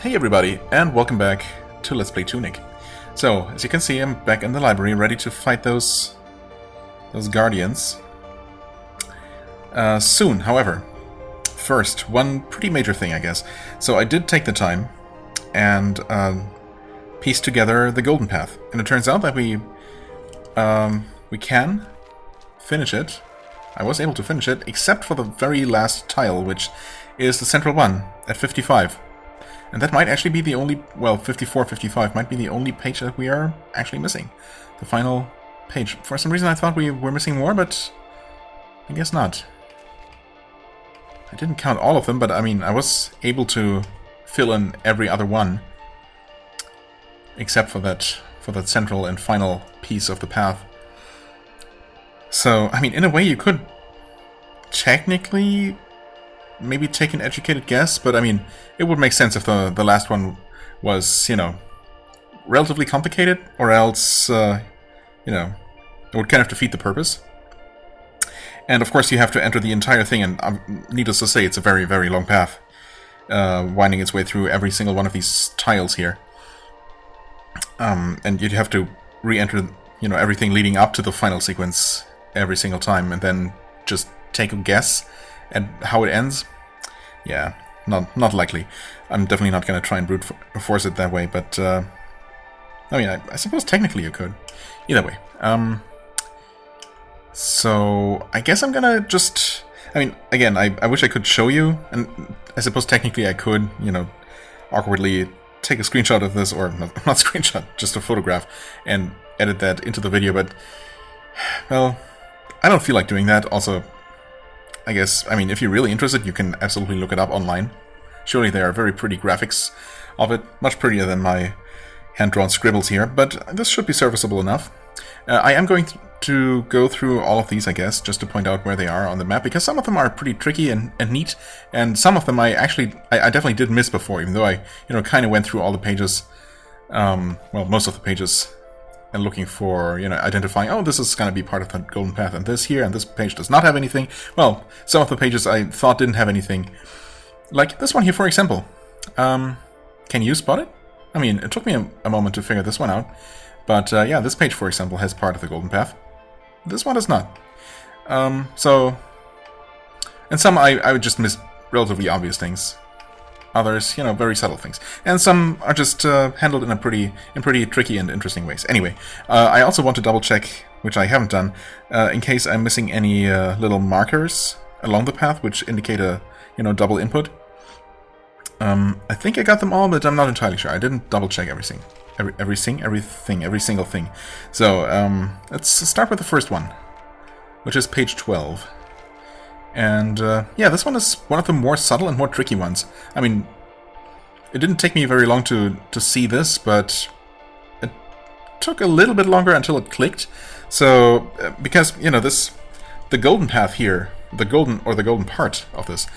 Hey everybody, and welcome back to Let's Play Tunic. So, as you can see, I'm back in the library, ready to fight those guardians. Soon, however. First, one pretty major thing, I guess. So I did take the time and piece together the golden path. And it turns out that we can finish it. I was able to finish it, except for the very last tile, which is the central one at 55. And that might actually be the only, well, 54, 55 might be the only page that we are actually missing. The final page. For some reason I thought we were missing more, but I guess not. I didn't count all of them, but I mean, I was able to fill in every other one. Except for that central and final piece of the path. So, I mean, in a way you could technically maybe take an educated guess, but I mean, it would make sense if the last one was, you know, relatively complicated, or else, you know, it would kind of defeat the purpose. And of course you have to enter the entire thing, and needless to say, it's a very, very long path, winding its way through every single one of these tiles here. And you'd have to re-enter, you know, everything leading up to the final sequence every single time, and then just take a guess at how it ends. Yeah, not likely. I'm definitely not going to try and brute force it that way, but I mean, I suppose technically you could. Either way. So I guess I'm gonna just, I mean, again, I wish I could show you, and I suppose technically I could, you know, awkwardly take a screenshot of this, or not screenshot, just a photograph, and edit that into the video, but, well, I don't feel like doing that. Also, I guess, I mean, if you're really interested, you can absolutely look it up online. Surely there are very pretty graphics of it, much prettier than my hand-drawn scribbles here, but this should be serviceable enough. I am going to go through all of these, I guess, just to point out where they are on the map, because some of them are pretty tricky and neat, and some of them I definitely did miss before, even though I, you know, kind of went through all the pages, well, most of the pages, and looking for, you know, identifying, oh, this is going to be part of the golden path, and this here, and this page does not have anything. Well, some of the pages I thought didn't have anything. Like this one here, for example. Can you spot it? I mean, it took me a moment to figure this one out. But, yeah, this page, for example, has part of the golden path. This one does not. So... And some I would just miss relatively obvious things. Others, you know, very subtle things. And some are just handled in pretty tricky and interesting ways. Anyway, I also want to double check, which I haven't done, in case I'm missing any little markers along the path, which indicate a, you know, double input. I think I got them all, but I'm not entirely sure. I didn't double check everything. Every single thing. So, let's start with the first one, which is page 12. And, yeah, this one is one of the more subtle and more tricky ones. I mean, it didn't take me very long to see this, but it took a little bit longer until it clicked. So, because, you know, the golden path here, the golden part of this,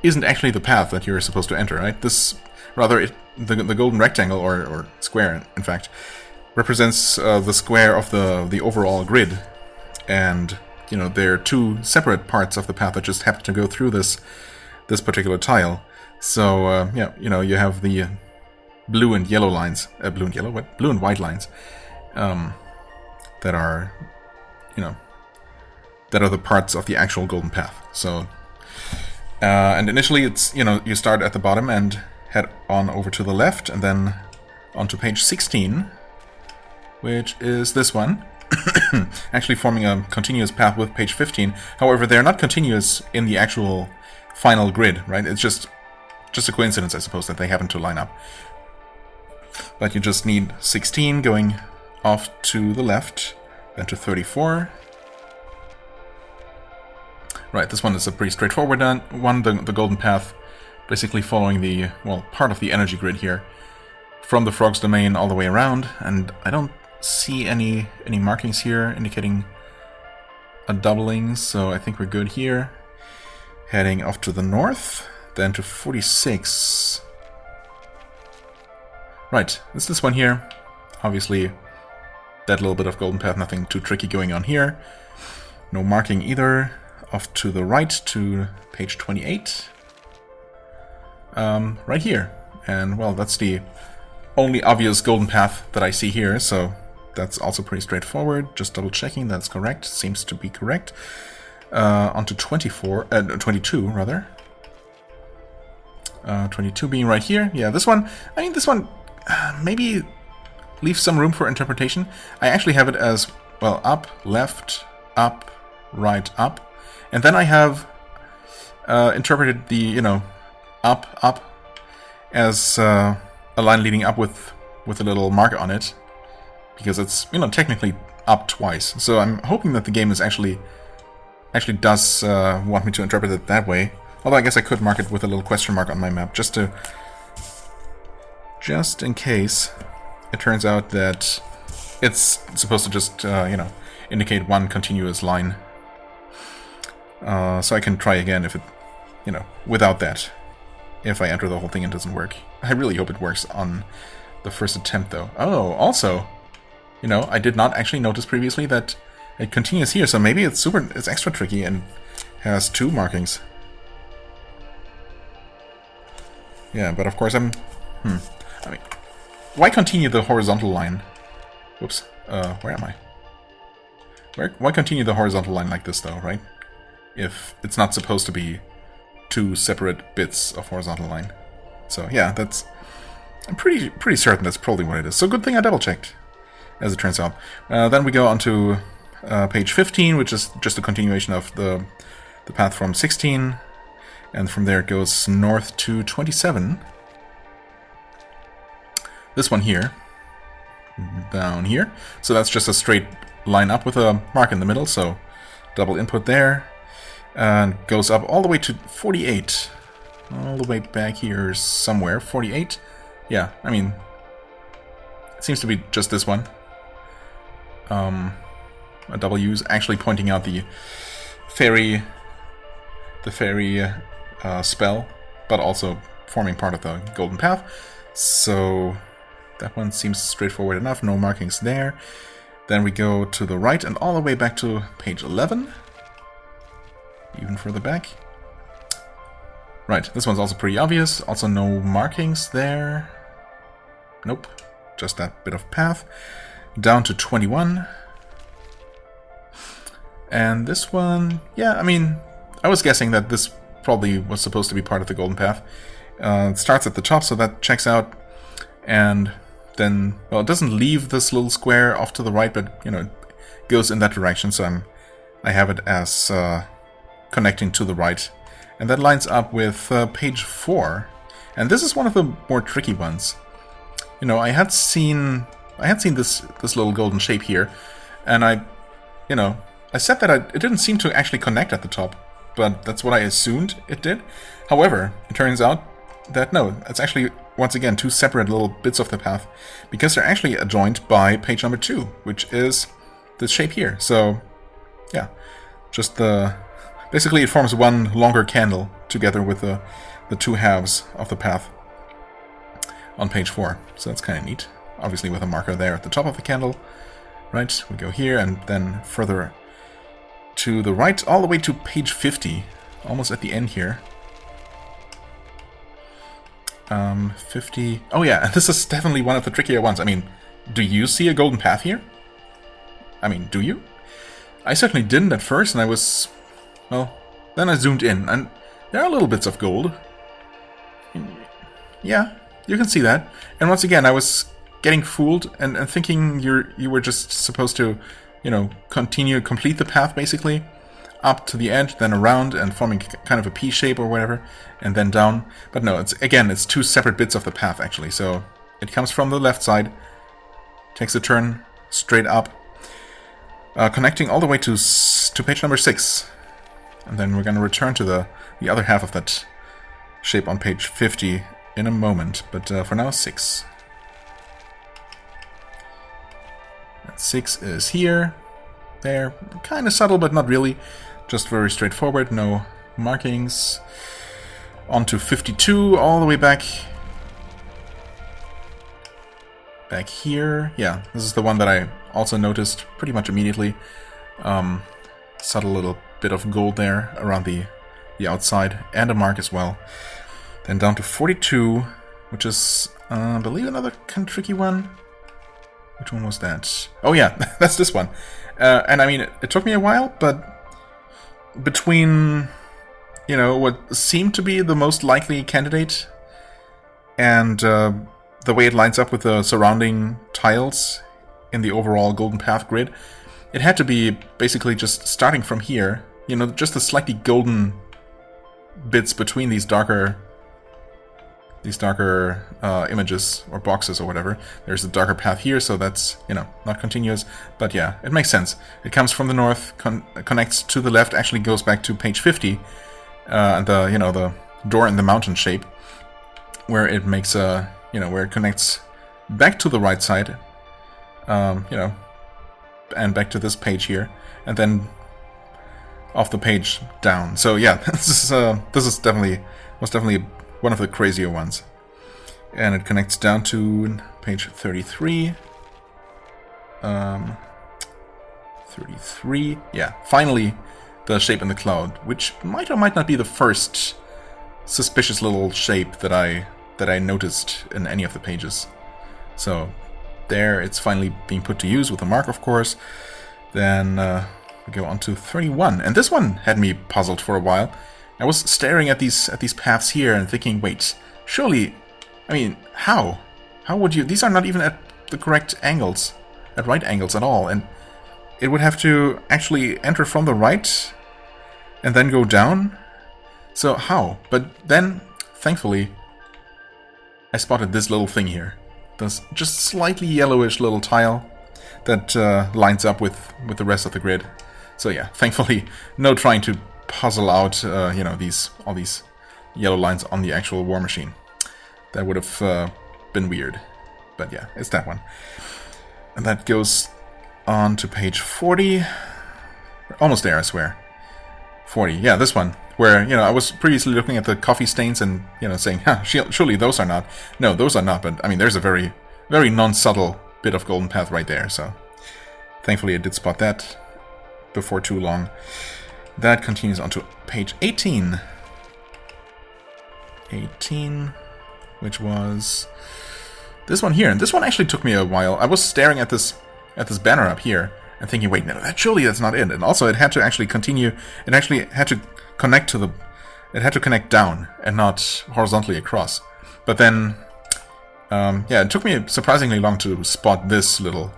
isn't actually the path that you're supposed to enter, right? This, rather, the golden rectangle, or square, in fact, represents the square of the overall grid. And, you know, there are two separate parts of the path that just happen to go through this particular tile. So, yeah, you know, you have the blue and yellow lines, blue and white lines, that are, you know, that are the parts of the actual golden path. So, and initially it's, you know, you start at the bottom and head on over to the left, and then onto page 16, which is this one. Actually forming a continuous path with page 15. However, they're not continuous in the actual final grid, right? It's just a coincidence, I suppose, that they happen to line up. But you just need 16 going off to the left, then to 34. Right, this one is a pretty straightforward one, the golden path, basically following the, well, part of the energy grid here, from the frog's domain all the way around, and I don't see any markings here indicating a doubling, so I think we're good here. Heading off to the north, then to 46. Right, it's this one here. Obviously, that little bit of golden path, nothing too tricky going on here. No marking either. Off to the right to page 28. Right here. And, well, that's the only obvious golden path that I see here, so that's also pretty straightforward. Just double checking that's correct. Seems to be correct. Onto 22 rather. 22 being right here. Yeah, this one, I mean, this one maybe leaves some room for interpretation. I actually have it as, well, up, left, up, right, up. And then I have interpreted the, you know, up, up as a line leading up with a little mark on it. Because it's, you know, technically up twice. So I'm hoping that the game is actually does want me to interpret it that way. Although I guess I could mark it with a little question mark on my map, just in case it turns out that it's supposed to just, you know, indicate one continuous line. So I can try again if it, you know, without that. If I enter the whole thing and it doesn't work. I really hope it works on the first attempt, though. Oh, also, you know, I did not actually notice previously that it continues here, so maybe it's extra tricky and has 2 markings. Yeah, but of course I mean, why continue the horizontal line? Whoops. Where am I? Why continue the horizontal line like this, though, right? If it's not supposed to be 2 separate bits of horizontal line. So yeah, I'm pretty certain that's probably what it is. So good thing I double-checked, as it turns out. Then we go on to page 15, which is just a continuation of the path from 16. And from there it goes north to 27. This one here. Down here. So that's just a straight line up with a mark in the middle, so double input there. And goes up all the way to 48. All the way back here somewhere. 48. Yeah, I mean, it seems to be just this one. A W is actually pointing out the fairy spell, but also forming part of the golden path. So that one seems straightforward enough, no markings there. Then we go to the right and all the way back to page 11. Even further back. Right, this one's also pretty obvious. Also no markings there. Nope, just that bit of path. Down to 21. And this one, yeah, I mean, I was guessing that this probably was supposed to be part of the golden path. It starts at the top, so that checks out. And then, well, it doesn't leave this little square off to the right, but, you know, it goes in that direction, so I have it as connecting to the right. And that lines up with page 4. And this is one of the more tricky ones. You know, I had seen this little golden shape here, and I said that it didn't seem to actually connect at the top, but that's what I assumed it did. However, it turns out that no, it's actually, once again, 2 separate little bits of the path, because they're actually adjoined by page number 2, which is this shape here. So, yeah, just basically it forms one longer candle together with the 2 halves of the path on page 4. So that's kind of neat. Obviously with a marker there at the top of the candle. Right, we go here and then further to the right, all the way to page 50, almost at the end here. 50. Oh yeah, this is definitely one of the trickier ones. I mean, do you see a golden path here? I mean, do you? I certainly didn't at first, and I was... Well, then I zoomed in, and there are little bits of gold. Yeah, you can see that. And once again, I was getting fooled and thinking you were just supposed to, you know, complete the path basically, up to the edge, then around and forming kind of a P shape or whatever, and then down. But no, it's 2 separate bits of the path actually. So it comes from the left side, takes a turn straight up, connecting all the way to page number 6, and then we're going to return to the other half of that shape on page 50 in a moment. But for now, 6. 6 is here, there, kind of subtle, but not really. Just very straightforward, no markings. On to 52, all the way back here. Yeah, this is the one that I also noticed pretty much immediately. Subtle little bit of gold there around the outside, and a mark as well. Then down to 42, which is, I believe, another kind of tricky one. Which one was that? Oh yeah, that's this one. And I mean, it took me a while, but between, you know, what seemed to be the most likely candidate and the way it lines up with the surrounding tiles in the overall golden path grid, it had to be basically just starting from here, you know, just the slightly golden bits between these darker images or boxes or whatever. There's a darker path here, so that's, you know, not continuous. But yeah, it makes sense. It comes from the north, connects to the left, actually goes back to page 50, the, you know, the door in the mountain shape, where it makes a, you know, where it connects back to the right side, you know, and back to this page here, and then off the page down. So yeah, this is definitely one of the crazier ones. And it connects down to page 33. 33. Yeah, finally the shape in the cloud, which might or might not be the first suspicious little shape that I noticed in any of the pages. So there, it's finally being put to use with a mark, of course. Then we go on to 31, and this one had me puzzled for a while. I was staring at these paths here and thinking, wait, surely, I mean, how? How would you? These are not even at the correct angles, at right angles at all, and it would have to actually enter from the right and then go down. So how? But then, thankfully, I spotted this little thing here. This just slightly yellowish little tile that lines up with the rest of the grid. So yeah, thankfully, no trying to puzzle out, you know, all these yellow lines on the actual war machine. That would have been weird. But yeah, it's that one. And that goes on to page 40. We're almost there, I swear. 40, yeah, this one. Where, you know, I was previously looking at the coffee stains and, you know, saying, surely those are not. No, those are not, but, I mean, there's a very, very non-subtle bit of golden path right there, so thankfully I did spot that before too long. That continues on to page 18. 18, which was this one here. And this one actually took me a while. I was staring at this banner up here and thinking, wait, no, surely that's not it. And also it had to actually continue. It actually had to connect to it had to connect down and not horizontally across. But then, yeah, it took me surprisingly long to spot this little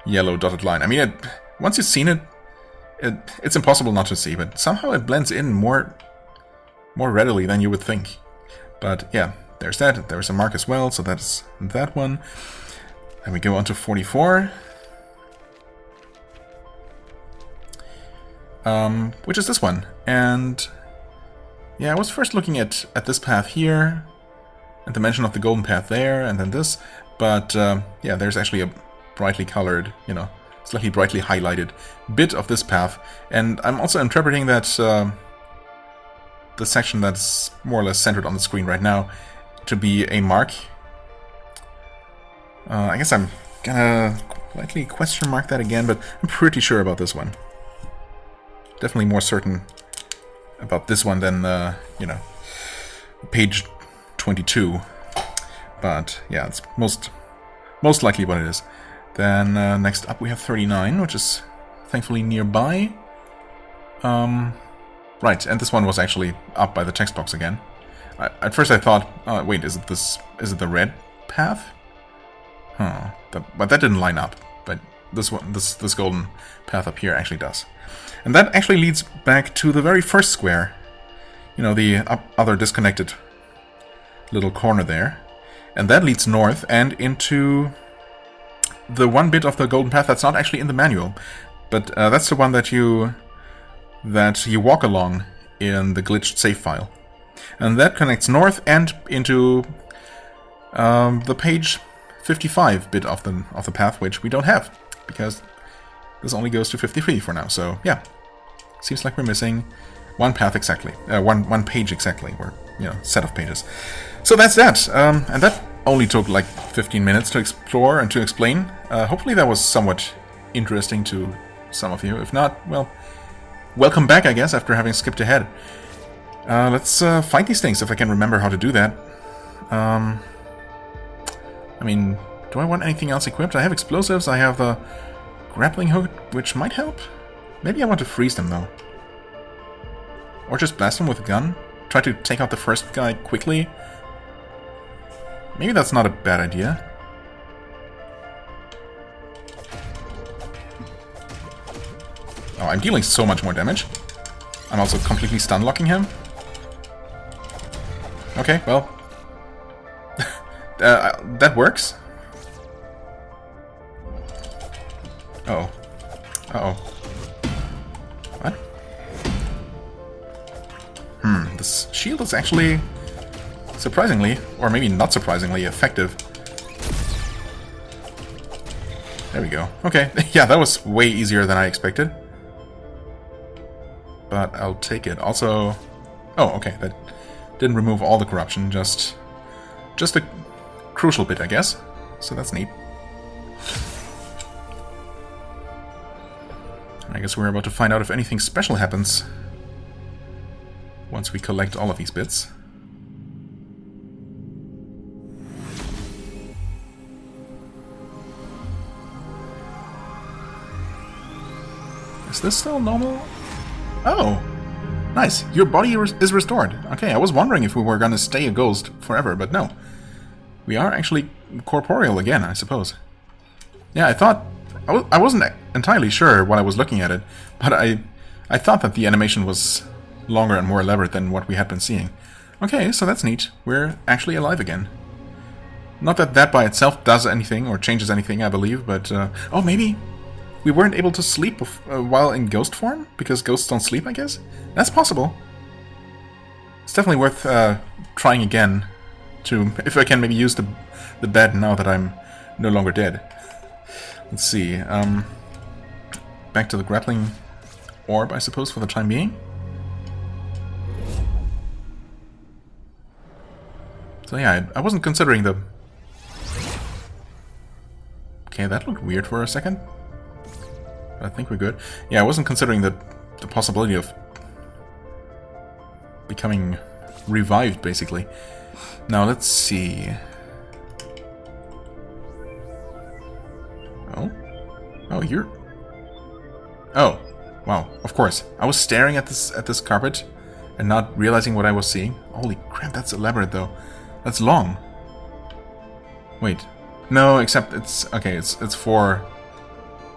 yellow dotted line. I mean, once you've seen it, it's impossible not to see, but somehow it blends in more readily than you would think. But yeah, there's that. There's a mark as well, so that's that one. And we go on to 44. Which is this one. And yeah, I was first looking at this path here, and the mention of the golden path there, and then this. But yeah, there's actually a brightly colored, you know, slightly brightly highlighted bit of this path. And I'm also interpreting that the section that's more or less centered on the screen right now to be a mark. I guess I'm gonna lightly question mark that again, but I'm pretty sure about this one. Definitely more certain about this one than, you know, page 22. But yeah, it's most likely what it is. Then next up we have 39, which is thankfully nearby. Right, and this one was actually up by the text box again. At first I thought, wait, is it the red path? Huh. But that didn't line up. But this one, this golden path up here actually does. And that actually leads back to the very first square. You know, the other disconnected little corner there. And that leads north and into the one bit of the golden path that's not actually in the manual. But that's the one that you walk along in the glitched save file. And that connects north and into the page 55 bit of the path, which we don't have, because this only goes to 53 for now. So yeah, seems like we're missing one path exactly, one page exactly, or, you know, set of pages. So that's that, and that only took like 15 minutes to explore and to explain. Hopefully that was somewhat interesting to some of you. If not, well, welcome back, I guess, after having skipped ahead. Let's find these things, if I can remember how to do that. I mean, do I want anything else equipped? I have explosives, I have the grappling hook, which might help. Maybe I want to freeze them, though. Or just blast them with a gun. Try to take out the first guy quickly. Maybe that's not a bad idea. Oh, I'm dealing so much more damage. I'm also completely stun-locking him. Okay, well. That works. Uh-oh. Uh-oh. What? This shield is actually surprisingly, or maybe not surprisingly, effective. There we go. Okay, yeah, that was way easier than I expected. But I'll take it. Also... Oh, okay, that didn't remove all the corruption, just a crucial bit, I guess. So that's neat. I guess we're about to find out if anything special happens once we collect all of these bits. Is this still normal? Oh! Nice! Your body is restored. Okay, I was wondering if we were gonna stay a ghost forever, but no. We are actually corporeal again, I suppose. Yeah, I thought... I wasn't entirely sure while I was looking at it, but I thought that the animation was longer and more elaborate than what we had been seeing. Okay, so that's neat. We're actually alive again. Not that that by itself does anything or changes anything, I believe, but... oh, maybe we weren't able to sleep while in ghost form? Because ghosts don't sleep, I guess? That's possible. It's definitely worth trying again to... if I can maybe use the bed now that I'm no longer dead. Let's see. Back to the grappling orb, I suppose, for the time being. So yeah, I wasn't considering the... Okay, that looked weird for a second. I think we're good. Yeah, I wasn't considering the possibility of becoming revived, basically. Now, let's see. Oh? Oh, you're... Oh, wow, of course. I was staring at this carpet and not realizing what I was seeing. Holy crap, that's elaborate, though. That's long. Wait. No, except it's... Okay, it's 4...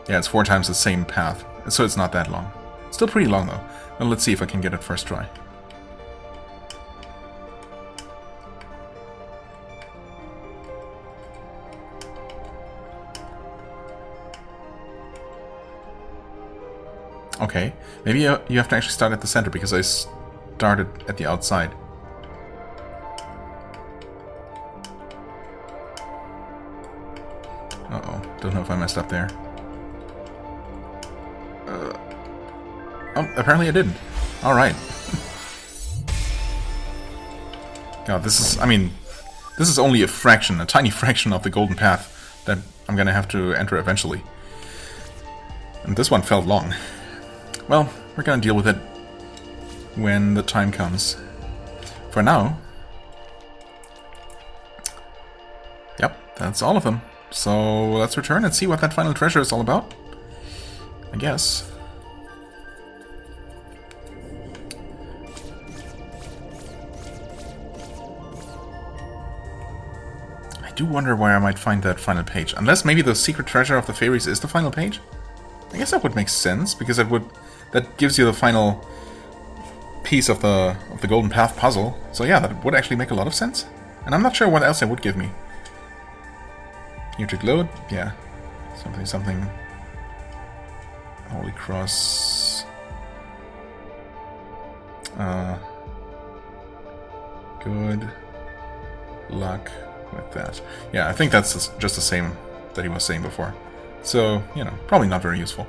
Yeah, it's 4 times the same path. So it's not that long. Still pretty long, though. Well, let's see if I can get it first try. Okay, maybe you have to actually start at the center, because I started at the outside. Uh-oh, don't know if I messed up there. Oh, apparently I didn't. Alright. God, this is, I mean, this is only a fraction, a tiny fraction of the golden path that I'm gonna have to enter eventually. And this one felt long. Well, we're gonna deal with it when the time comes. For now... Yep, that's all of them. So let's return and see what that final treasure is all about. I guess. I do wonder where I might find that final page. Unless maybe the secret treasure of the fairies is the final page? I guess that would make sense, because that gives you the final piece of the Golden Path puzzle. So yeah, that would actually make a lot of sense. And I'm not sure what else it would give me. Here to gloat? Yeah. Something. Holy Cross. Good luck with that. Yeah, I think that's just the same that he was saying before. So, you know, probably not very useful.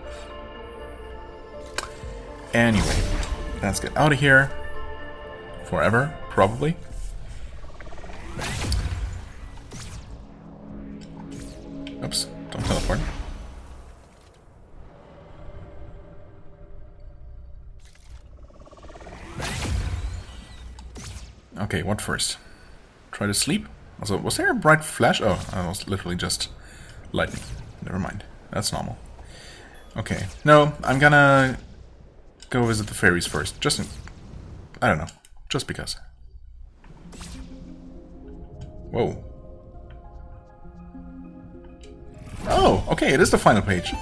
Anyway, let's get out of here. Forever, probably. Oops, don't teleport. Okay, what first? Try to sleep? Also, was there a bright flash? Oh, that was literally just lightning. Never mind. That's normal. Okay. No, I'm gonna go visit the fairies first. Just in, I don't know. Just because. Whoa. Oh, okay, it is the final page.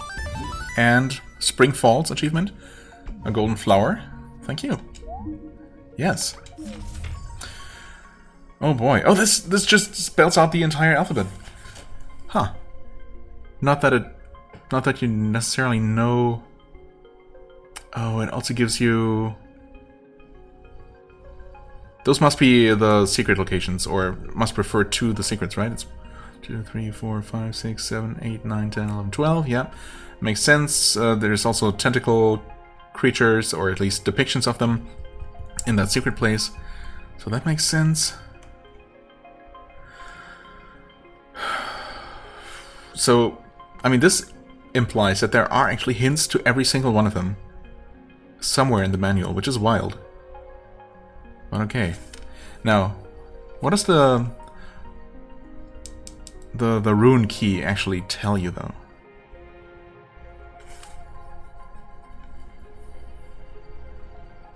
And Spring Falls achievement. A golden flower. Thank you. Yes. Oh boy. Oh, this just spells out the entire alphabet. Huh. Not that you necessarily know. Oh, it also gives you. Those must be the secret locations, or must refer to the secrets, right? It's 2, 3, 4, 5, 6, 7, 8, 9, 10, 11, 12. Yeah, makes sense. There's also tentacle creatures, or at least depictions of them, in that secret place. So that makes sense. So, I mean, this implies that there are actually hints to every single one of them somewhere in the manual, which is wild. But okay. Now, what does the rune key actually tell you, though?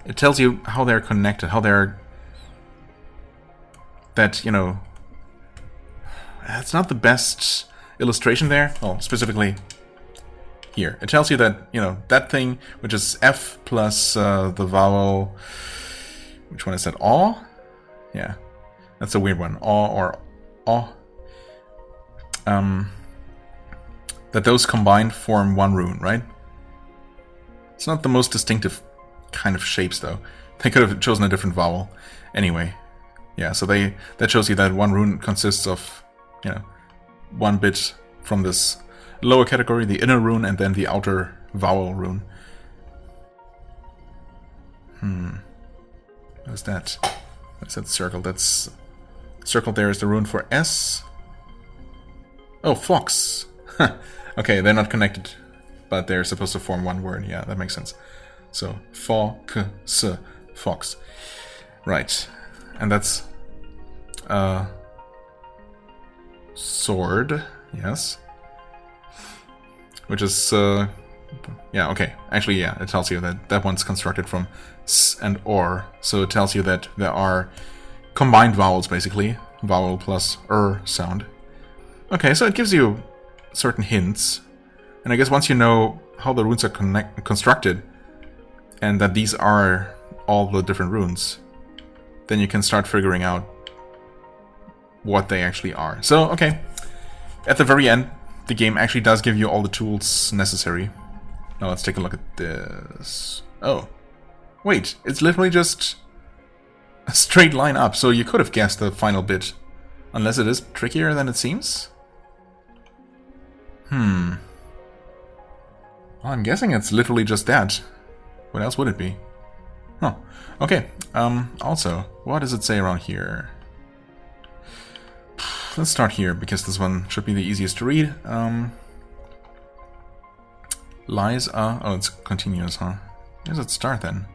It tells you how they're connected, how they're... That, you know... It's not the best illustration there. Well, specifically here. It tells you that, you know, that thing, which is F plus the vowel... Which one is that? Aw? Yeah. That's a weird one. Aw or aw. That those combined form one rune, right? It's not the most distinctive kind of shapes, though. They could have chosen a different vowel. Anyway. Yeah, so that shows you that one rune consists of, you know, one bit from this lower category, the inner rune, and then the outer vowel rune. What is that? What's that circle? That's... Circle there is the rune for S. Oh, fox. Okay, they're not connected, but they're supposed to form one word. Yeah, that makes sense. So, fox, fox. Right. And that's... sword. Yes. Which is... yeah, okay. Actually, yeah, it tells you that that one's constructed from S and OR. So it tells you that there are combined vowels, basically. Vowel plus sound. Okay, so it gives you certain hints. And I guess once you know how the runes are constructed, and that these are all the different runes, then you can start figuring out what they actually are. So, okay. At the very end, the game actually does give you all the tools necessary. Now let's take a look at this. Oh. Wait, it's literally just a straight line up, so you could have guessed the final bit. Unless it is trickier than it seems? Well, I'm guessing it's literally just that. What else would it be? Huh. Okay, also, what does it say around here? Let's start here, because this one should be the easiest to read. Lies are... Oh, it's continuous, huh? Where does it start, then?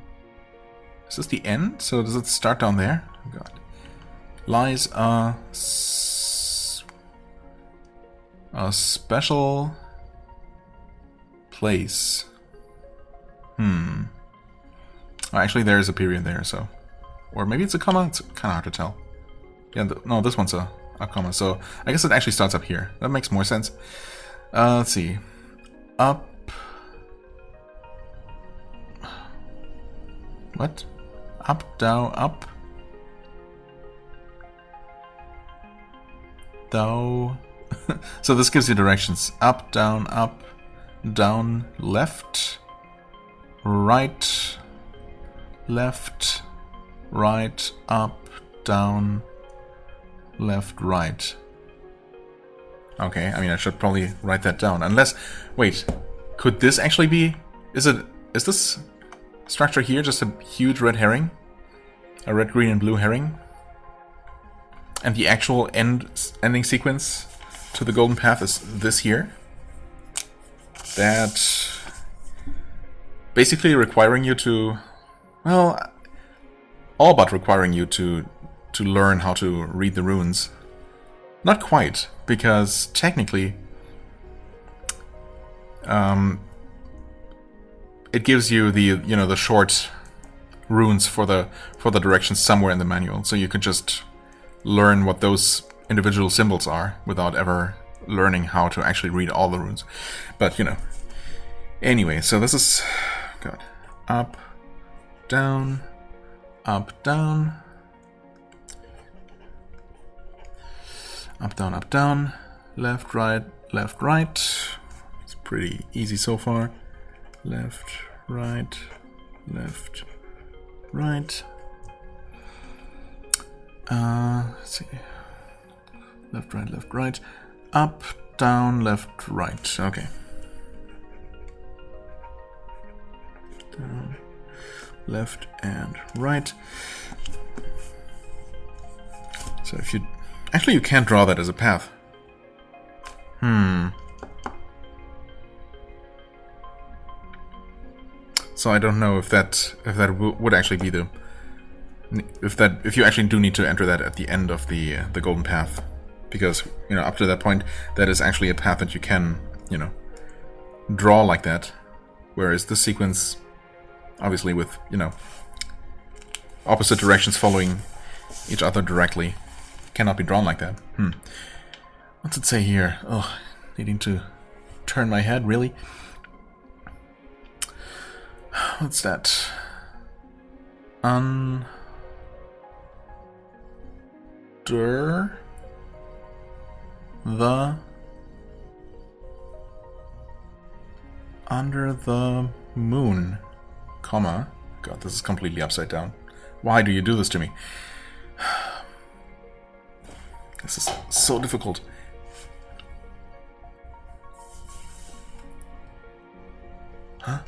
Is this the end? So does it start down there? Oh, God. Lies are... a special... place. Oh, actually, there is a period there, so... Or maybe it's a comma? It's kind of hard to tell. Yeah, no, this one's a comma, so I guess it actually starts up here. That makes more sense. Let's see. Up... What? Up, down, up. Down. So this gives you directions. Up, down, left, right, left, right, up, down, left, right. Okay, I mean, I should probably write that down. Unless, wait, could this actually be... Is this structure here just a huge red herring? A red, green, and blue herring? And the actual ending sequence to the golden path is this here? That... basically requiring you to... Well, all but requiring you to learn how to read the runes. Not quite, because technically it gives you the the short runes for the directions somewhere in the manual, so you could just learn what those individual symbols are without ever learning how to actually read all the runes. But anyway, so this is good. Up, down, up, down, up, down, up, down, left, right, left, right. It's pretty easy so far. Left, right, left, right. Let's see. Left, right. Up, down, left, right. Okay. Down, left, and right. So if you... Actually, you can't draw that as a path. So I don't know if that would actually be the... If you actually do need to enter that at the end of the golden path, because up to that point that is actually a path that you can draw like that, whereas this sequence, obviously with opposite directions following each other directly, cannot be drawn like that. What's it say here? Oh, needing to turn my head, really? What's that? Under the moon, comma. God, this is completely upside down. Why do you do this to me? This is so difficult. Huh?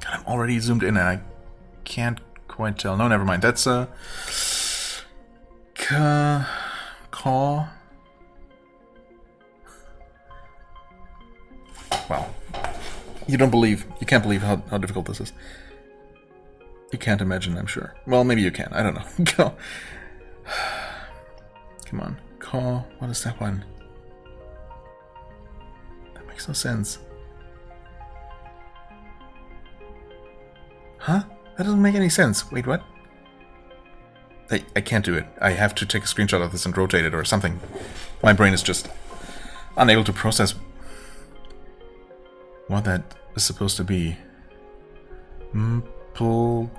God, I'm already zoomed in and I can't quite tell. No, never mind. That's a... call. Wow. You can't believe how difficult this is. You can't imagine, I'm sure. Well, maybe you can. I don't know. Go. Come on. Call. What is that one? That makes no sense. Huh? That doesn't make any sense. Wait, what? I can't do it. I have to take a screenshot of this and rotate it or something. My brain is just unable to process what that is supposed to be. Pull...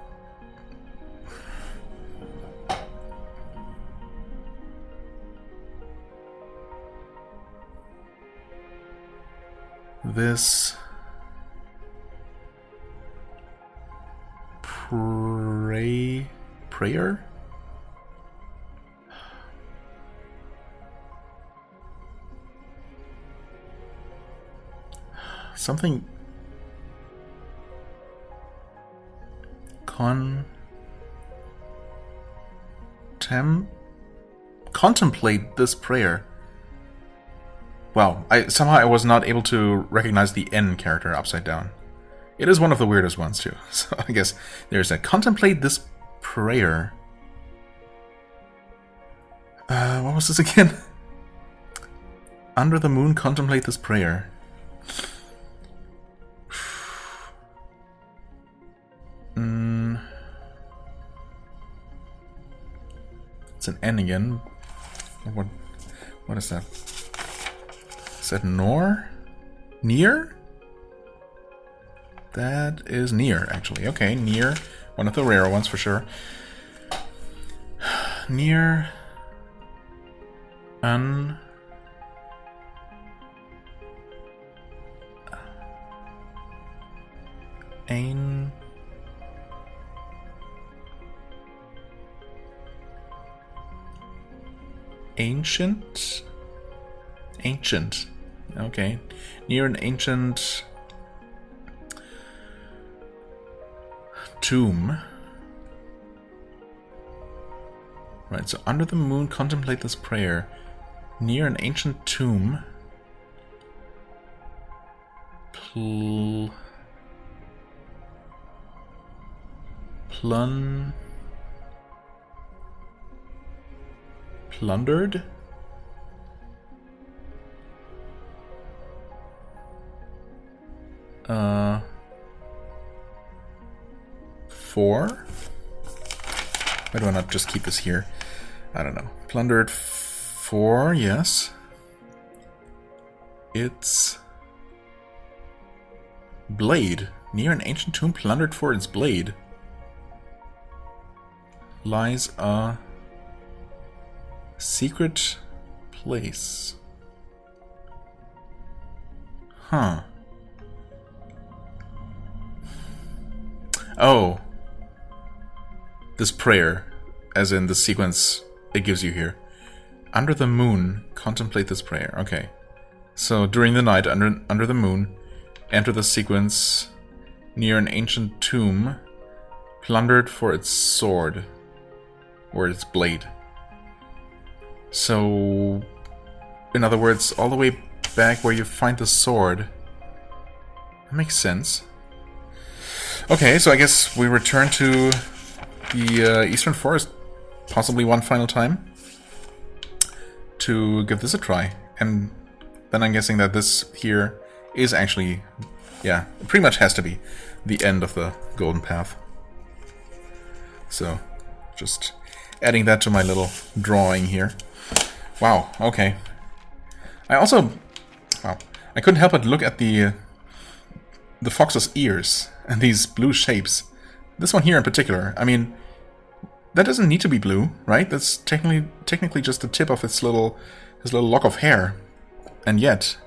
This... Prayer? Something... Contemplate this prayer. Wow, somehow I was not able to recognize the N character upside down. It is one of the weirdest ones too. So I guess there's a contemplate this prayer. What was this again? Under the moon, contemplate this prayer. It's an N again. What is that? Is that nor? Near? That is near, actually. Okay, near. One of the rare ones for sure. Near. Ancient? Ancient. Okay. Near an ancient tomb. Right, so under the moon, contemplate this prayer. Near an ancient tomb. Plundered? 4? Why do I not just keep this here? I don't know. Plundered 4, yes. It's blade. Near an ancient tomb plundered for its blade lies a secret place. Huh. Oh. This prayer, as in the sequence it gives you here. Under the moon, contemplate this prayer. Okay. So, during the night, under the moon, enter the sequence near an ancient tomb, plundered for its sword, or its blade. So, in other words, all the way back where you find the sword. That makes sense. Okay, so I guess we return to the Eastern Forest possibly one final time to give this a try. And then I'm guessing that this here is actually, yeah, it pretty much has to be the end of the Golden Path. So, just adding that to my little drawing here. Wow, okay. I also, wow, I couldn't help but look at the fox's ears and these blue shapes. This one here in particular, I mean, that doesn't need to be blue, right? That's technically just the tip of his little lock of hair. And yet,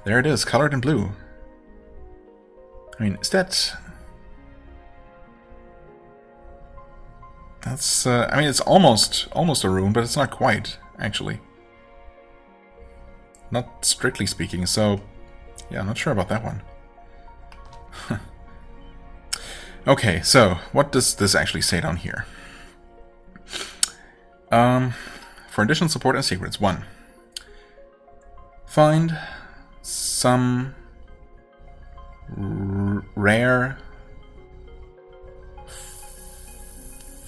there it is, colored in blue. I mean, is that... That's, I mean, it's almost a rune, but it's not quite, actually. Not strictly speaking, so... Yeah, I'm not sure about that one. Okay, so, what does this actually say down here? For additional support and secrets, 1. Find some rare...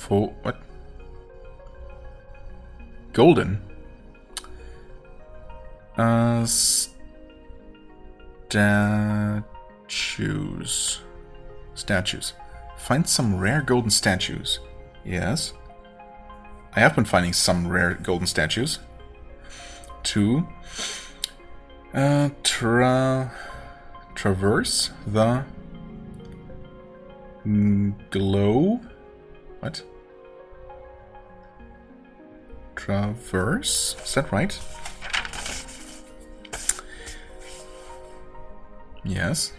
what? Golden? Statues. Find some rare golden statues. Yes. I have been finding some rare golden statues. 2. Traverse the glow. What? Traverse? Is that right? Yes.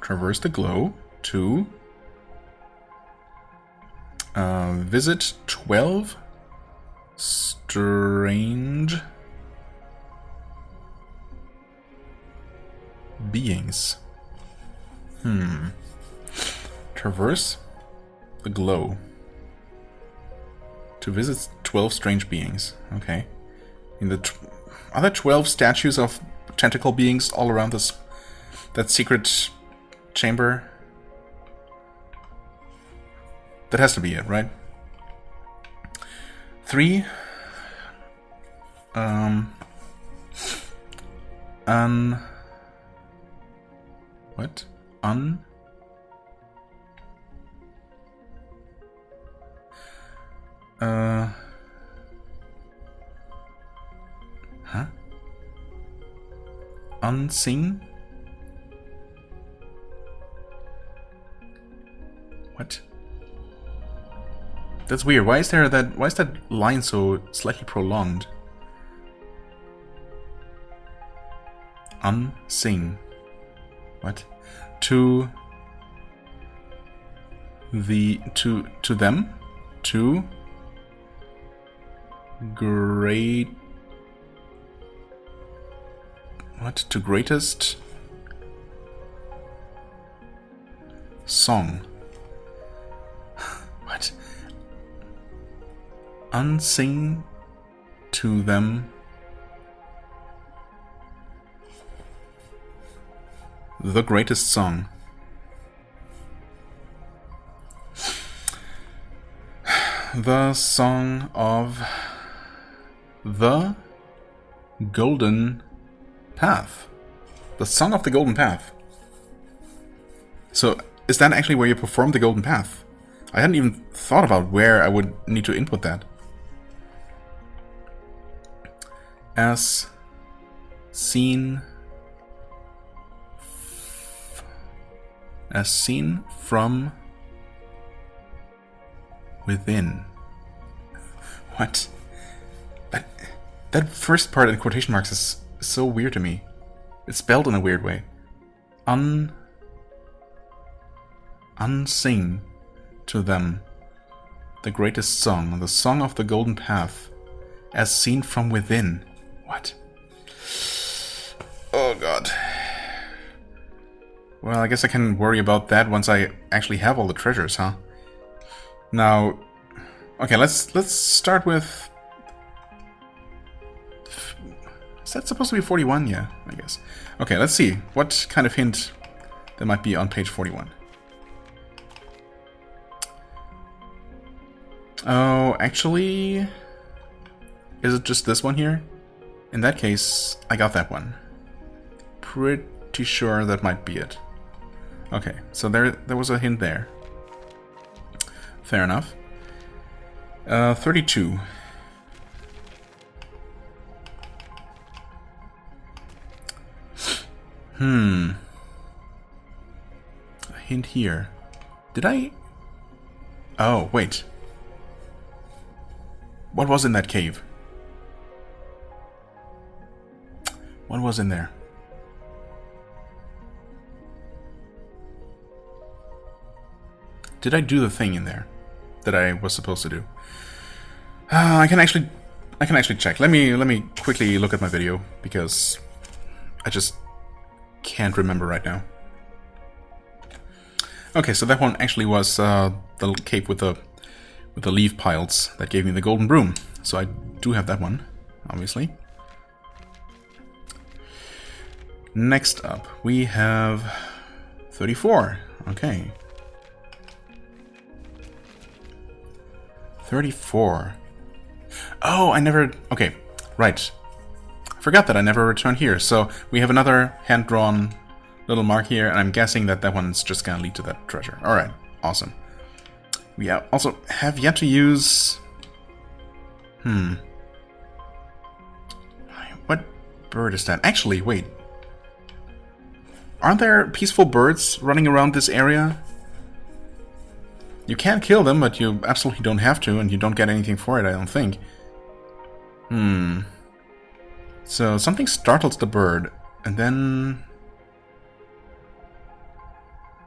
Traverse the glow. 2. Visit 12 strange beings. Traverse the glow. To visit 12 strange beings. Okay. In the are there 12 statues of tentacle beings all around this that secret chamber? That has to be it, right? 3. What? Unseen? What? That's weird. Why is that line so slightly prolonged? Unseen. What? To them? To great... What? To greatest song. What? Unsing to them the greatest song. The song of the Golden Path. The Song of the Golden Path. So, is that actually where you perform the Golden Path? I hadn't even thought about where I would need to input that. As seen from within. What? That first part in quotation marks is so weird to me. It's spelled in a weird way. Unsing to them the greatest song, the Song of the Golden Path, as seen from within. What? Oh god. Well, I guess I can worry about that once I actually have all the treasures, huh? Now, okay, let's start with... Is that supposed to be 41? Yeah, I guess. Okay, let's see what kind of hint there might be on page 41. Oh, actually... Is it just this one here? In that case, I got that one. Pretty sure that might be it. Okay, so there was a hint there. Fair enough. 32. A hint here. Did I... Oh, wait. What was in that cave? What was in there? Did I do the thing in there that I was supposed to do? I can actually check. Let me quickly look at my video because I just can't remember right now. Okay, so that one actually was the cave with the leaf piles that gave me the golden broom. So I do have that one, obviously. Next up, we have 34. Okay. 34. Oh, I never... Okay, right. I forgot that I never returned here. So we have another hand-drawn little mark here, and I'm guessing that that one's just gonna lead to that treasure. Alright, awesome. We also have yet to use... What bird is that? Actually, wait. Aren't there peaceful birds running around this area? You can kill them, but you absolutely don't have to, and you don't get anything for it, I don't think. So something startles the bird, and then...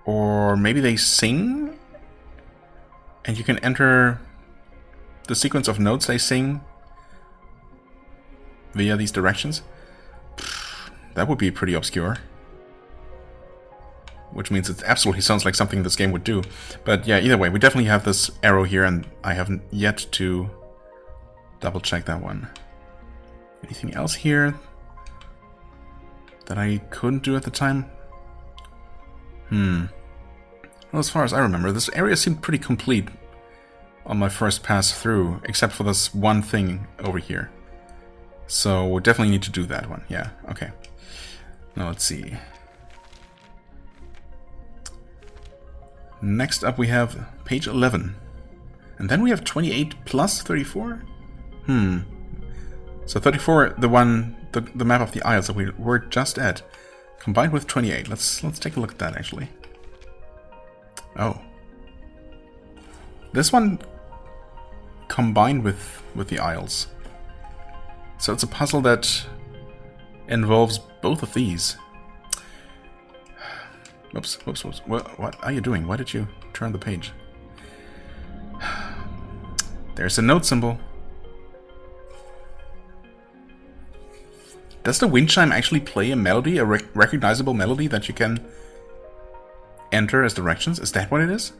Or maybe they sing? And you can enter the sequence of notes they sing via these directions? That would be pretty obscure. Which means it absolutely sounds like something this game would do. But yeah, either way, we definitely have this arrow here, and I haven't yet to double check that one. Anything else here that I couldn't do at the time? Well, as far as I remember, this area seemed pretty complete on my first pass through, except for this one thing over here. So we definitely need to do that one. Yeah, okay. Now let's see. Next up we have page 11. And then we have 28 plus 34? So 34, the map of the Isles that we were just at, combined with 28. Let's take a look at that actually. Oh. This one combined with the Isles. So it's a puzzle that involves both of these. Oops. What are you doing? Why did you turn the page? There's a note symbol. Does the wind chime actually play a melody, a recognizable melody that you can enter as directions? Is that what it is?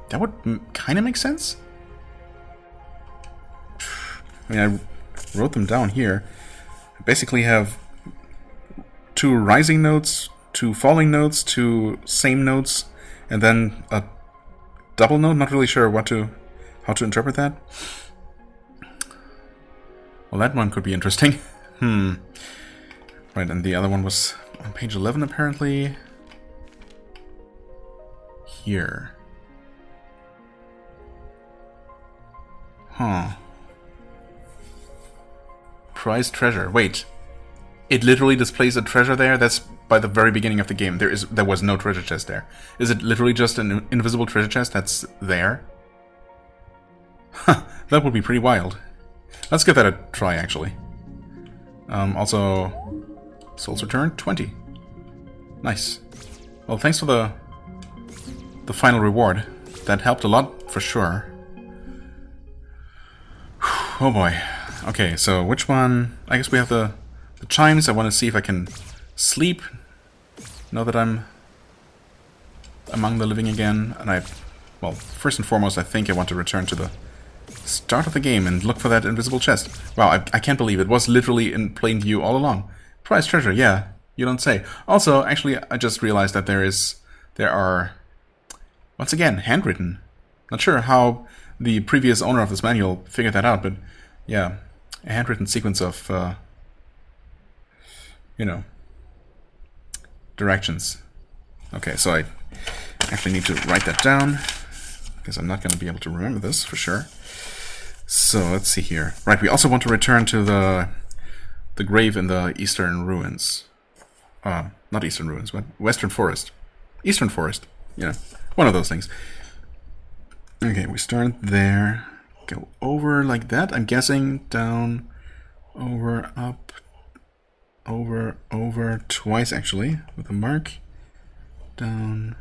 That would kind of make sense. I mean, I wrote them down here. I basically have 2 rising notes, 2 falling notes, 2 same notes, and then a double note. Not really sure how to interpret that. Well, that one could be interesting. Right, and the other one was on page 11 apparently. Here. Huh. Prized treasure. Wait. It literally displays a treasure there? That's by the very beginning of the game. There was no treasure chest there. Is it literally just an invisible treasure chest that's there? Huh, that would be pretty wild. Let's give that a try, actually. Also, Souls Return 20. Nice. Well, thanks for the final reward. That helped a lot, for sure. Oh boy. Okay, so which one? I guess we have the chimes. I want to see if I can sleep. Now that I'm among the living again. And well, first and foremost, I think I want to return to the start of the game and look for that invisible chest. Wow, I can't believe it was literally in plain view all along. Prize treasure, yeah, you don't say. Also, actually, I just realized that there are, once again, handwritten. Not sure how the previous owner of this manual figured that out, but yeah, a handwritten sequence of, you know, directions. Okay, so I actually need to write that down, because I'm not going to be able to remember this for sure. So, let's see here. Right, we also want to return to the grave in the Eastern Ruins. Not Eastern Ruins, but Western Forest. Eastern Forest, you know, one of those things. Okay, we start there. Go over like that, I'm guessing. Down, over, up, over, twice actually, with a mark. Down,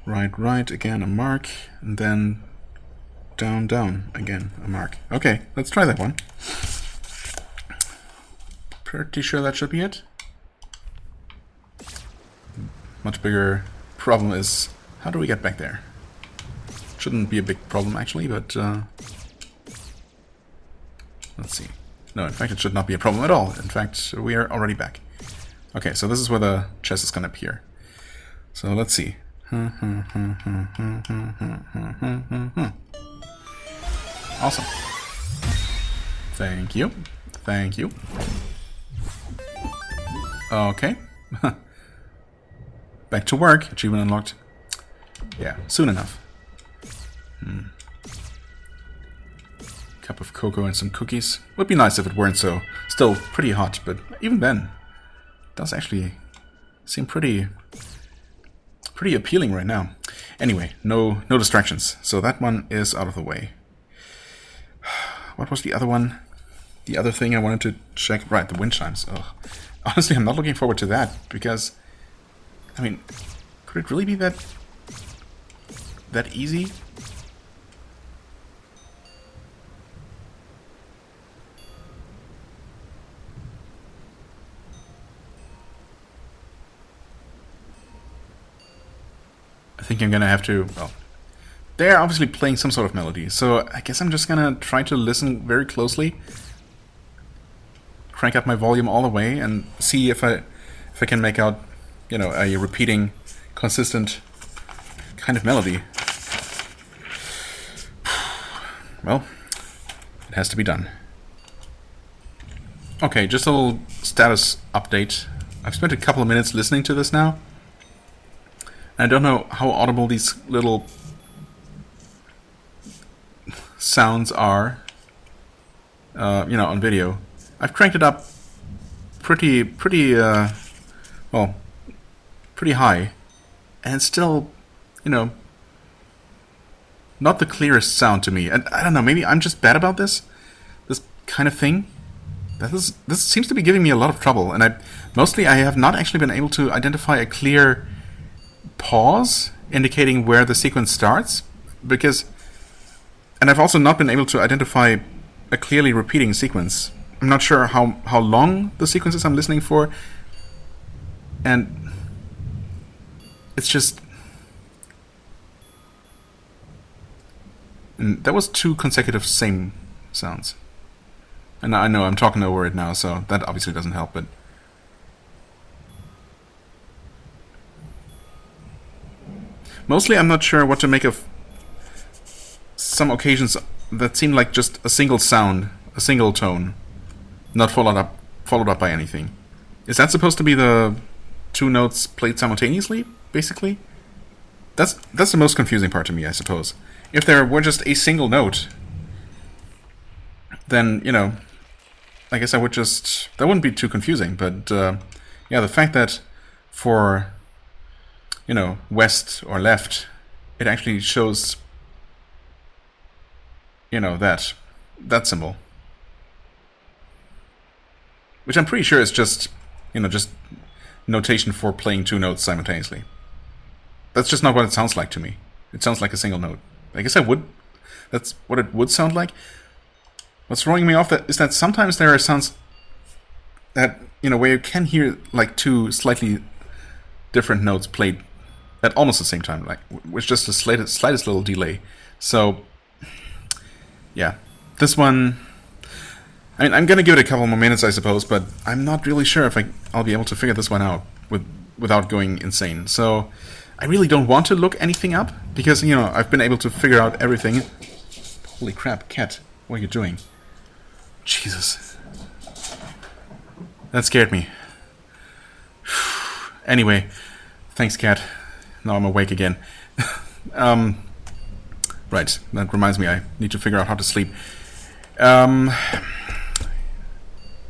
right, again a mark, and then down, again a mark. Okay, let's try that one. Pretty sure that should be it. Much bigger problem is, how do we get back there? Shouldn't be a big problem actually, but let's see. No, in fact it should not be a problem at all. In fact, we are already back. Okay, so this is where the chest is gonna appear. So let's see. Awesome. Thank you. Thank you. Okay. Back to work. Achievement unlocked. Yeah, soon enough. Cup of cocoa and some cookies. Would be nice if it weren't so. Still pretty hot, but even then, it does actually seem pretty appealing right now. Anyway, no distractions. So that one is out of the way. What was the other one? The other thing I wanted to check. Right, the wind chimes. Ugh. Honestly, I'm not looking forward to that, because, I mean, could it really be that easy? I think I'm gonna have to, well, they're obviously playing some sort of melody, so I guess I'm just gonna try to listen very closely, crank up my volume all the way, and see if I can make out, you know, a repeating, consistent kind of melody. Well, it has to be done. Okay, just a little status update. I've spent a couple of minutes listening to this now. I don't know how audible these little sounds are, you know, on video. I've cranked it up pretty high, and it's still, you know, not the clearest sound to me. And I don't know, maybe I'm just bad about this kind of thing. This seems to be giving me a lot of trouble, and I have not actually been able to identify a clear pause indicating where the sequence starts, and I've also not been able to identify a clearly repeating sequence. I'm not sure how long the sequence is I'm listening for, and it's just, and that was 2 consecutive same sounds, and I know I'm talking over it now, so that obviously doesn't help, but mostly I'm not sure what to make of some occasions that seem like just a single sound, a single tone, not followed up by anything. Is that supposed to be the two notes played simultaneously, basically? That's the most confusing part to me, I suppose. If there were just a single note, then, you know, I guess I would just... that wouldn't be too confusing, but, yeah, the fact that for, you know, west or left, it actually shows, you know, that symbol. Which I'm pretty sure is just, you know, just notation for playing two notes simultaneously. That's just not what it sounds like to me. It sounds like a single note. I guess that's what it would sound like. What's throwing me off is that sometimes there are sounds that, you know, where you can hear like two slightly different notes played at almost the same time, like with just the slightest little delay. So, yeah, this one, I mean, I'm gonna give it a couple more minutes, I suppose, but I'm not really sure if I'll be able to figure this one out without going insane. So, I really don't want to look anything up, because, you know, I've been able to figure out everything. Holy crap, cat, what are you doing? Jesus. That scared me. Anyway, thanks, cat. Now I'm awake again. Right, that reminds me, I need to figure out how to sleep.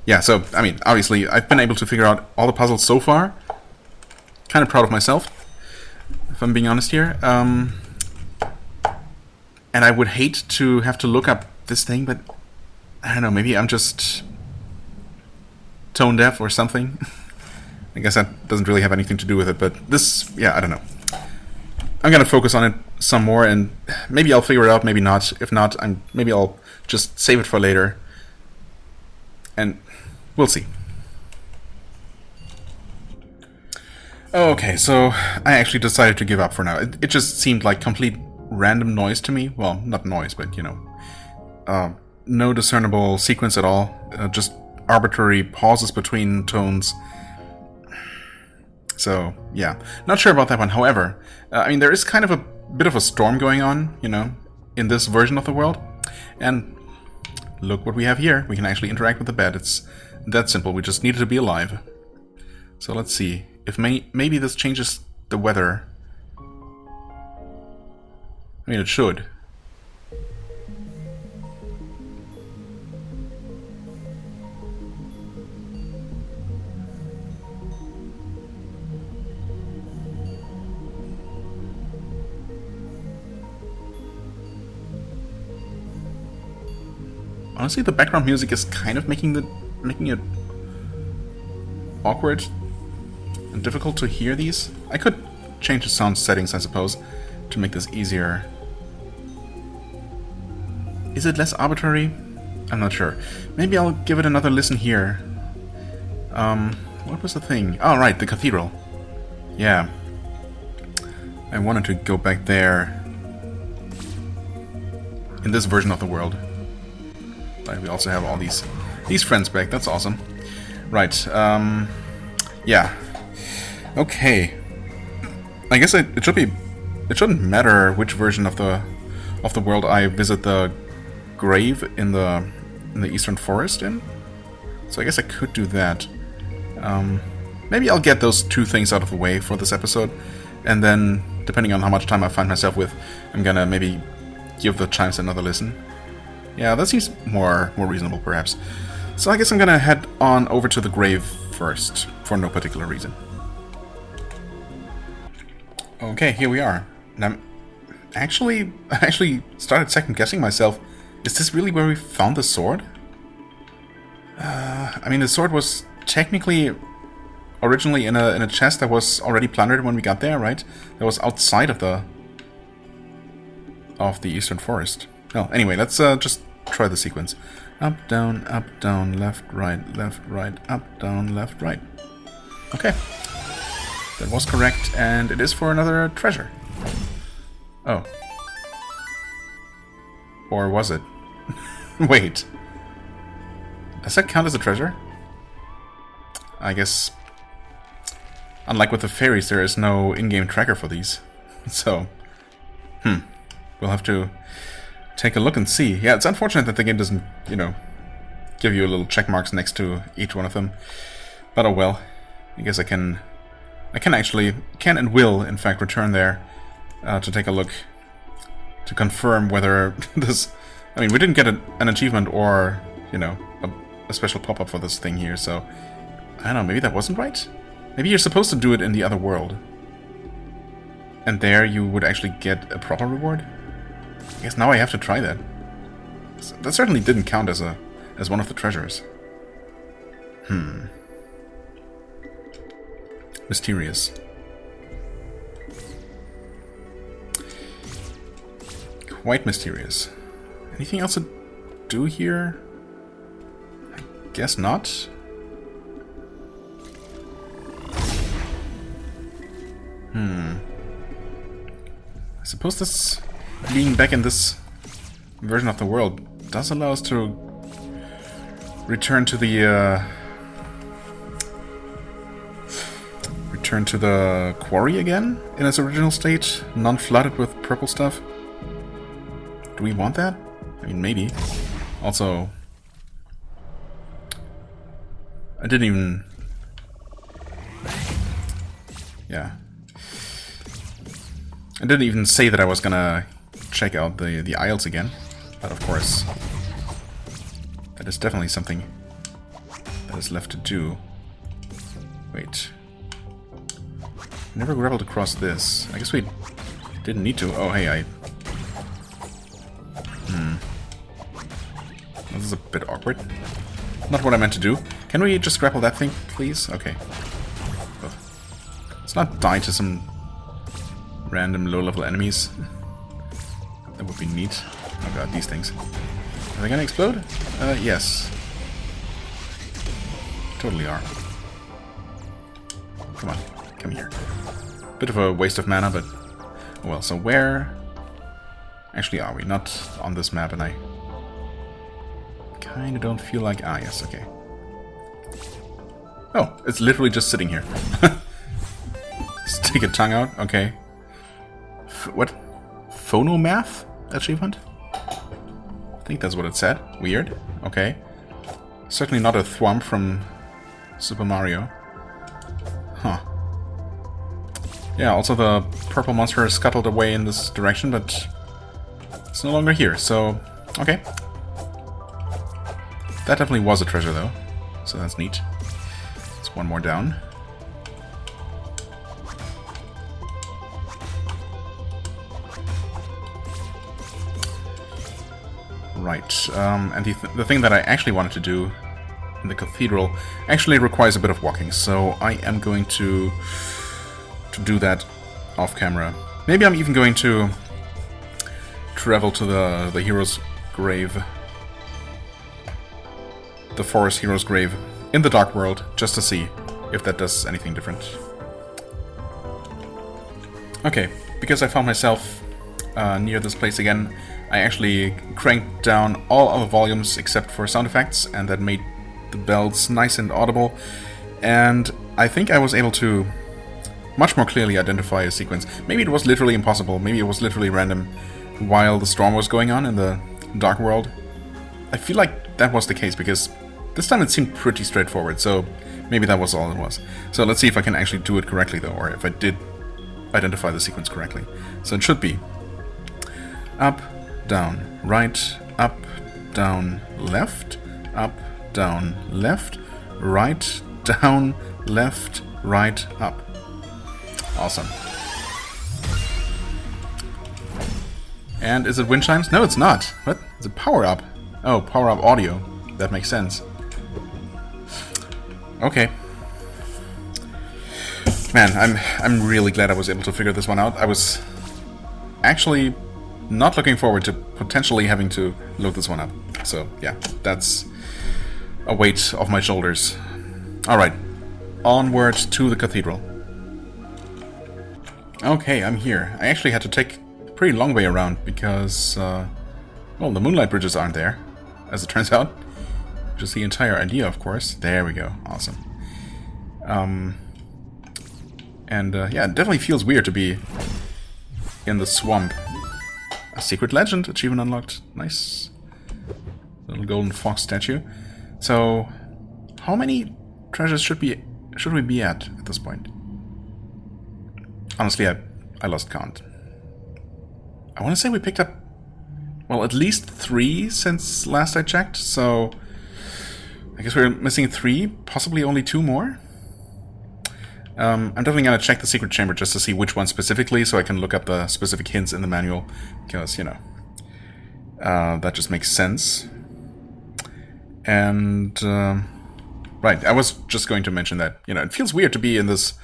Yeah, so, I mean, obviously, I've been able to figure out all the puzzles so far. Kind of proud of myself, if I'm being honest here. And I would hate to have to look up this thing, but I don't know, maybe I'm just tone deaf or something. I guess that doesn't really have anything to do with it, but this, yeah, I don't know. I'm gonna focus on it some more, and maybe I'll figure it out, maybe not. If not, maybe I'll just save it for later. And we'll see. Okay, so I actually decided to give up for now. It just seemed like complete random noise to me. Well, not noise, but, you know, no discernible sequence at all. Just arbitrary pauses between tones. So, yeah. Not sure about that one. However, I mean, there is kind of a bit of a storm going on, you know, in this version of the world. And look what we have here. We can actually interact with the bed. It's that simple. We just needed to be alive. So let's see. If maybe this changes the weather. I mean, it should. Honestly, the background music is kind of making it awkward and difficult to hear these. I could change the sound settings, I suppose, to make this easier. Is it less arbitrary? I'm not sure. Maybe I'll give it another listen here. What was the thing? Oh, right, the cathedral. Yeah. I wanted to go back there in this version of the world. Right, we also have all these friends back. That's awesome. Right. Yeah. Okay. I guess it shouldn't matter which version of the world I visit the grave in the Eastern Forest in. So I guess I could do that. Maybe I'll get those two things out of the way for this episode, and then depending on how much time I find myself with, I'm gonna maybe give the chimes another listen. Yeah, that seems more reasonable, perhaps. So I guess I'm gonna head on over to the grave first, for no particular reason. Okay, here we are. And I actually started second-guessing myself. Is this really where we found the sword? I mean, the sword was technically originally in a chest that was already plundered when we got there, right? That was outside of the Eastern Forest. Well, anyway, let's just try the sequence. Up, down, left, right, up, down, left, right. Okay. That was correct, and it is for another treasure. Oh. Or was it? Wait. Does that count as a treasure? I guess... Unlike with the fairies, there is no in-game tracker for these. So... We'll have to take a look and see. Yeah, it's unfortunate that the game doesn't, you know, give you a little check marks next to each one of them. But oh well. I guess I can actually, can and will, in fact, return there to take a look, to confirm whether this... I mean, we didn't get an achievement or, you know, a special pop-up for this thing here, so... I don't know, maybe that wasn't right? Maybe you're supposed to do it in the other world. And there you would actually get a proper reward? I guess now I have to try that. That certainly didn't count as one of the treasures. Mysterious. Quite mysterious. Anything else to do here? I guess not. I suppose this, being back in this version of the world, does allow us to return to the quarry again in its original state, non-flooded with purple stuff. Do we want that? I mean, maybe. Also, I didn't even... Yeah. I didn't even say that I was gonna check out the aisles again, but of course, that is definitely something that is left to do. Wait. Never grappled across this. I guess we didn't need to. Oh, hey, This is a bit awkward. Not what I meant to do. Can we just grapple that thing, please? Okay. Oh. Let's not die to some random low-level enemies. That would be neat. Oh god, these things. Are they gonna explode? Yes. Totally are. Come on, come here. Bit of a waste of mana, but... well, so where... actually are we? Not on this map, and I... kinda don't feel like... ah, yes, okay. Oh, it's literally just sitting here. Stick a tongue out, okay. What? Phonomath achievement? I think that's what it said. Weird. Okay. Certainly not a thwomp from Super Mario. Huh. Yeah, also the purple monster scuttled away in this direction, but it's no longer here, so... okay. That definitely was a treasure, though, so that's neat. It's one more down. Right, and the thing that I actually wanted to do in the cathedral actually requires a bit of walking, so I am going to do that off camera. Maybe I'm even going to travel to the hero's grave, the forest hero's grave, in the Dark World, just to see if that does anything different. Okay, because I found myself near this place again, I actually cranked down all other volumes except for sound effects, and that made the bells nice and audible, and I think I was able to much more clearly identify a sequence. Maybe it was literally impossible, maybe it was literally random while the storm was going on in the Dark World. I feel like that was the case, because this time it seemed pretty straightforward, so maybe that was all it was. So let's see if I can actually do it correctly, though, or if I did identify the sequence correctly. So it should be up, down, right, up, down, left, up, down, left, right, down, left, right, up. Awesome. And is it wind chimes? No, it's not. What? It's a power-up. Oh, power-up audio. That makes sense. Okay. Man, I'm really glad I was able to figure this one out. I was actually not looking forward to potentially having to load this one up. So, yeah, that's a weight off my shoulders. Alright, onward to the cathedral. Okay, I'm here. I actually had to take a pretty long way around because, well, the moonlight bridges aren't there, as it turns out. Which is the entire idea, of course. There we go. Awesome. Yeah, it definitely feels weird to be in the swamp. A secret legend achievement unlocked. Nice. Little golden fox statue. So, how many treasures should we be at this point? Honestly, I lost count. I want to say we picked up, well, at least 3 since last I checked, so I guess we're missing 3, possibly only 2 more. I'm definitely going to check the secret chamber just to see which one specifically, so I can look up the specific hints in the manual, because, you know, that just makes sense. And, right, I was just going to mention that, you know, it feels weird to be in this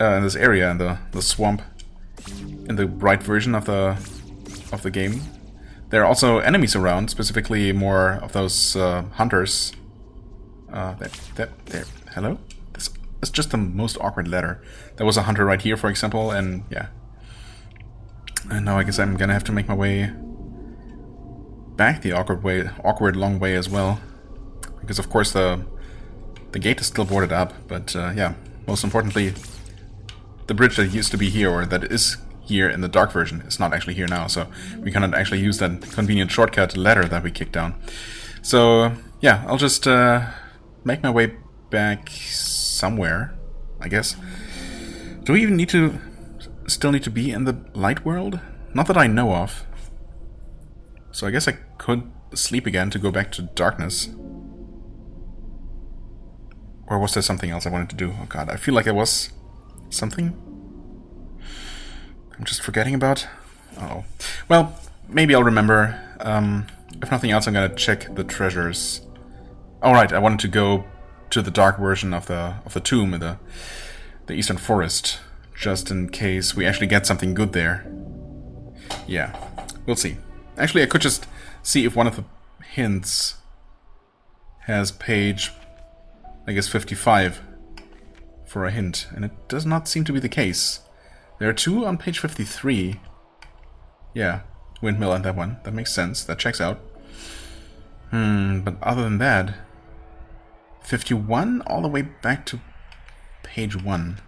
area, in the swamp, in the bright version of the game. There are also enemies around, specifically more of those hunters. There. Hello? It's just the most awkward ladder. There was a hunter right here, for example, and yeah. And now I guess I'm gonna have to make my way back the awkward long way as well. Because of course the gate is still boarded up, but yeah, most importantly, the bridge that used to be here, or that is here in the dark version, is not actually here now, so we cannot actually use that convenient shortcut ladder that we kicked down. So yeah, I'll just make my way back somewhere, I guess. Do we even still need to be in the light world? Not that I know of. So I guess I could sleep again to go back to darkness. Or was there something else I wanted to do? Oh god, I feel like there was something I'm just forgetting about. Oh. Well, maybe I'll remember. If nothing else, I'm gonna check the treasures. Alright, I wanted to go to the dark version of the tomb in the eastern forest, just in case we actually get something good there. Yeah, we'll see. Actually, I could just see if one of the hints has page, I guess, 55 for a hint, and it does not seem to be the case. There are 2 on page 53. Yeah, windmill and that one. That makes sense. That checks out. But other than that, 51 all the way back to page 1.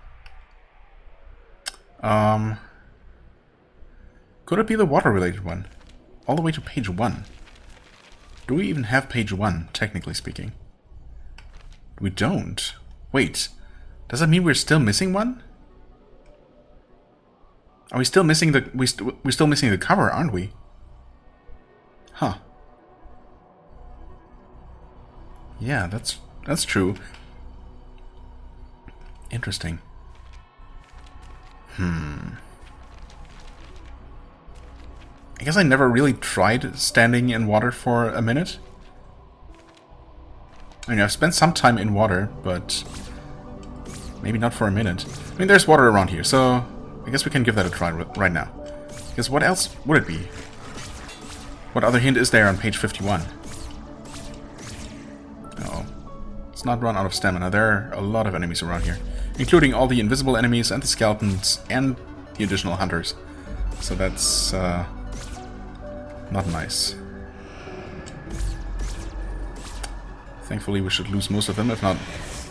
Could it be the water-related one? All the way to page 1. Do we even have page 1, technically speaking? We don't. Wait, does that mean we're still missing one? Are we still missing the... we're still missing the cover, aren't we? Huh. Yeah, that's true. Interesting. I guess I never really tried standing in water for a minute. I mean, I've spent some time in water, but maybe not for a minute. I mean, there's water around here, so I guess we can give that a try right now. Because what else would it be? What other hint is there on page 51? Uh-oh. Let's not run out of stamina. There are a lot of enemies around here, including all the invisible enemies and the skeletons and the additional hunters. So that's not nice. Thankfully we should lose most of them, if not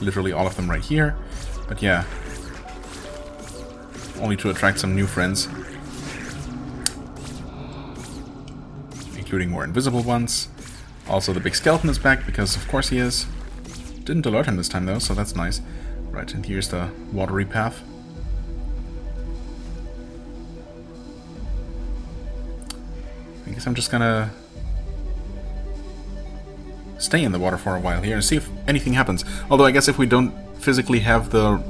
literally all of them right here. But yeah, only to attract some new friends, including more invisible ones. Also the big skeleton is back, because of course he is. Didn't alert him this time though, so that's nice. Right, and here's the watery path. I guess I'm just gonna stay in the water for a while here and see if anything happens. Although I guess if we don't physically have the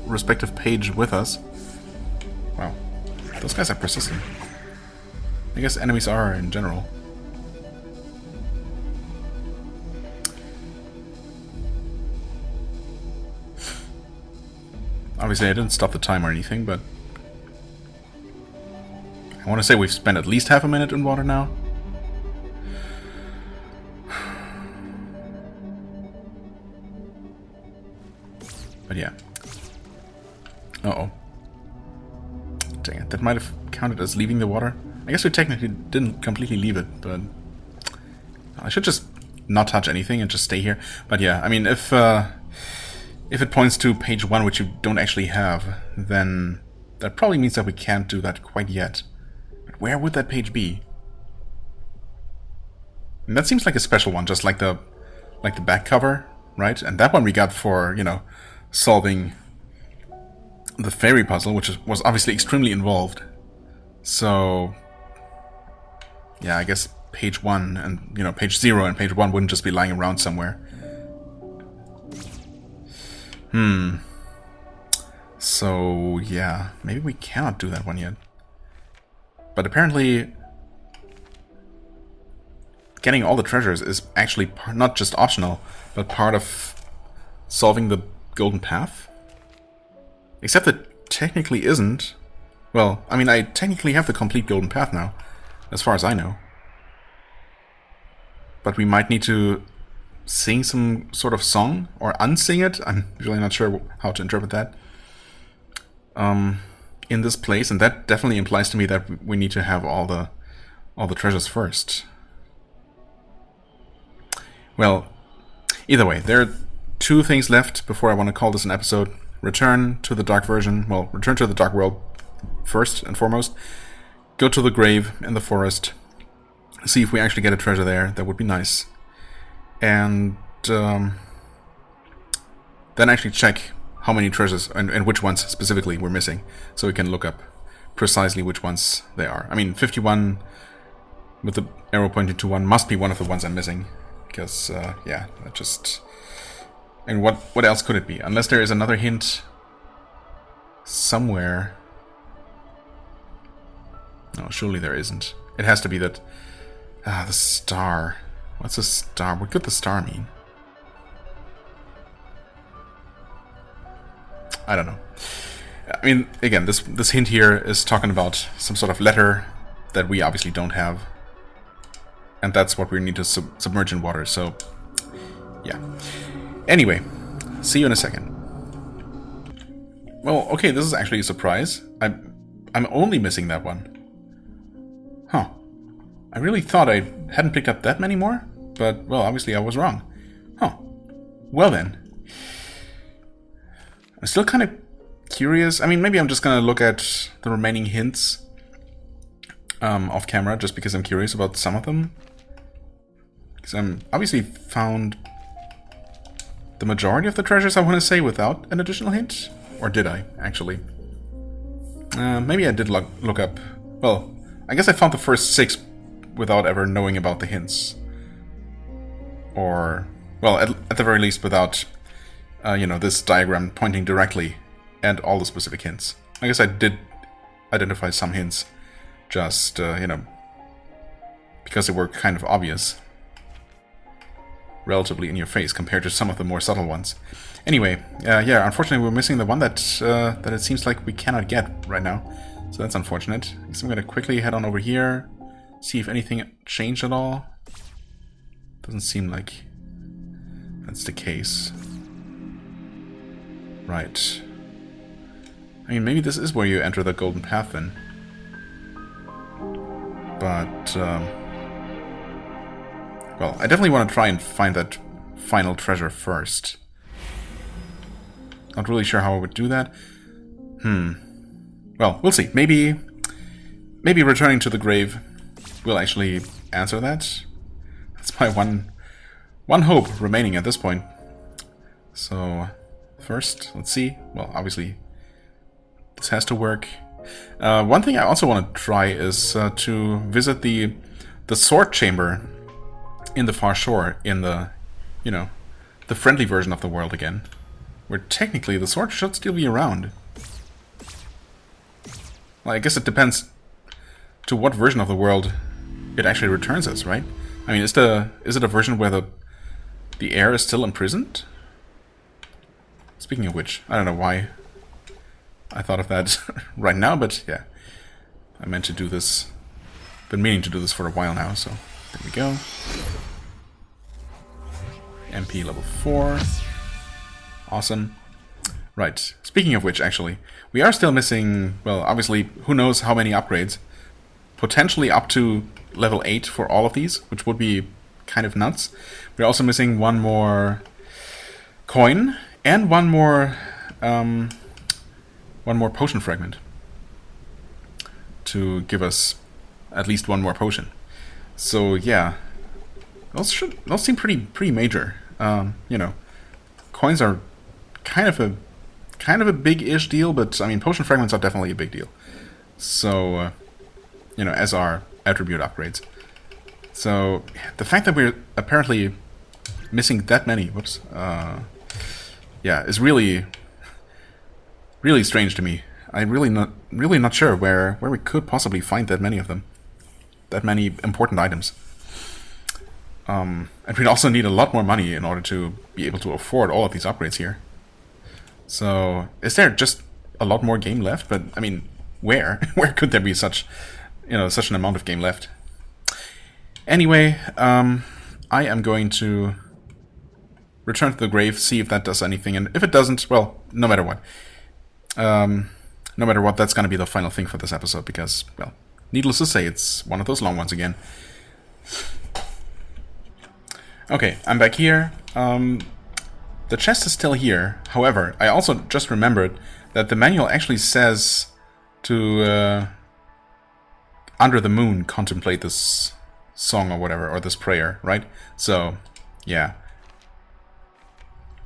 respective page with us... Wow, those guys are persistent. I guess enemies are in general. Obviously I didn't stop the time or anything, but... I want to say we've spent at least half a minute in water now. But yeah. Uh-oh. Dang it, that might have counted as leaving the water. I guess we technically didn't completely leave it, but... I should just not touch anything and just stay here. But yeah, I mean, if it points to page 1, which you don't actually have, then that probably means that we can't do that quite yet. But where would that page be? And that seems like a special one, just like the like the back cover, right? And that one we got for, you know, solving the fairy puzzle, which was obviously extremely involved. So, yeah, I guess page 1 and, you know, page 0 and page 1 wouldn't just be lying around somewhere. So, yeah, maybe we cannot do that one yet. But apparently, getting all the treasures is actually not just optional, but part of solving the golden path. Except it technically isn't. Well, I mean, I technically have the complete golden path now, as far as I know. But we might need to sing some sort of song, or unsing it. I'm really not sure how to interpret that. In this place, and that definitely implies to me that we need to have all the treasures first. Well, either way, there are 2 things left before I want to call this an episode. Return to the dark version. Well, return to the dark world first and foremost. Go to the grave in the forest. See if we actually get a treasure there. That would be nice. And then actually check how many treasures and which ones specifically we're missing, so we can look up precisely which ones they are. I mean, 51 with the arrow pointing to 1 must be one of the ones I'm missing. Because, yeah, that just... And what else could it be? Unless there is another hint somewhere. No, surely there isn't. It has to be that... the star. What's a star? What could the star mean? I don't know. I mean, again, this hint here is talking about some sort of letter that we obviously don't have. And that's what we need to submerge in water, so... yeah. Anyway, see you in a second. Well, okay, this is actually a surprise. I'm only missing that one. Huh. I really thought I hadn't picked up that many more, but, well, obviously I was wrong. Huh. Well then. I'm still kind of curious. I mean, maybe I'm just gonna look at the remaining hints off camera, just because I'm curious about some of them. Because I'm obviously found the majority of the treasures, I want to say, without an additional hint. Or did I, actually? Maybe I did look up... Well, I guess I found the first 6 without ever knowing about the hints. Or... Well, at the very least, without, you know, this diagram pointing directly and all the specific hints. I guess I did identify some hints, just, you know, because they were kind of obvious. Relatively in your face compared to some of the more subtle ones. Anyway, yeah, unfortunately we're missing the one that that it seems like we cannot get right now. So that's unfortunate. I guess I'm gonna quickly head on over here, see if anything changed at all. Doesn't seem like that's the case. Right. I mean, maybe this is where you enter the golden path then. But, well, I definitely want to try and find that final treasure first. Not really sure how I would do that. Well, we'll see. Maybe returning to the grave will actually answer that. That's my one hope remaining at this point. So, first, let's see. Well, obviously, this has to work. One thing I also want to try is to visit the sword chamber in the far shore, in the, you know, the friendly version of the world again, where technically the sword should still be around. Well, I guess it depends to what version of the world it actually returns us, right? I mean, is it a version where the air is still imprisoned? Speaking of which, I don't know why I thought of that right now, but yeah, I meant to do this. Been meaning to do this for a while now, so there we go. MP level 4. Awesome. Right, speaking of which, actually, we are still missing, well, obviously, who knows how many upgrades. Potentially up to level 8 for all of these, which would be kind of nuts. We're also missing one more coin and one more potion fragment to give us at least one more potion. So yeah, those seem pretty major. You know, coins are kind of a big-ish deal, but I mean, potion fragments are definitely a big deal. So, you know, as are attribute upgrades. So, the fact that we're apparently missing that many, yeah, is really strange to me. I'm really not sure where we could possibly find that many of them. That many important items. And we'd also need a lot more money in order to be able to afford all of these upgrades here. So, is there just a lot more game left? But, I mean, where? Where could there be such an amount of game left? Anyway, I am going to return to the grave, see if that does anything, and if it doesn't, well, no matter what. No matter what, that's going to be the final thing for this episode, because, well, needless to say, it's one of those long ones again. Okay, I'm back here. The chest is still here. However, I also just remembered that the manual actually says to, under the moon, contemplate this song or whatever, or this prayer, right? So, yeah.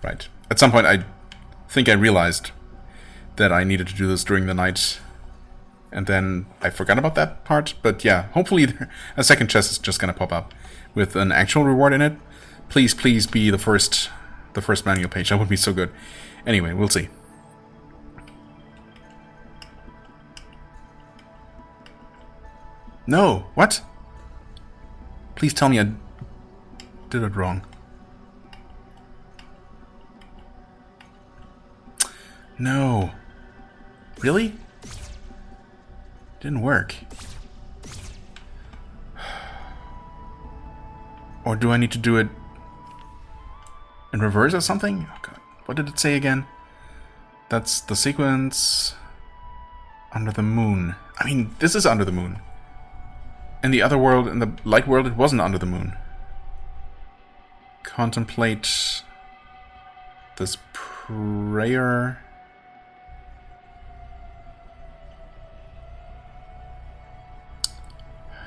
Right. At some point, I think I realized that I needed to do this during the night, and then I forgot about that part. But yeah, hopefully a second chest is just gonna pop up with an actual reward in it. Please be the first manual page. That would be so good. Anyway, we'll see. No, what? Please tell me I did it wrong. No. Really? Didn't work. Or do I need to do it in reverse or something? Oh god. What did it say again? That's the sequence under the moon. I mean, this is under the moon. In the other world, in the light world, it wasn't under the moon. Contemplate this prayer.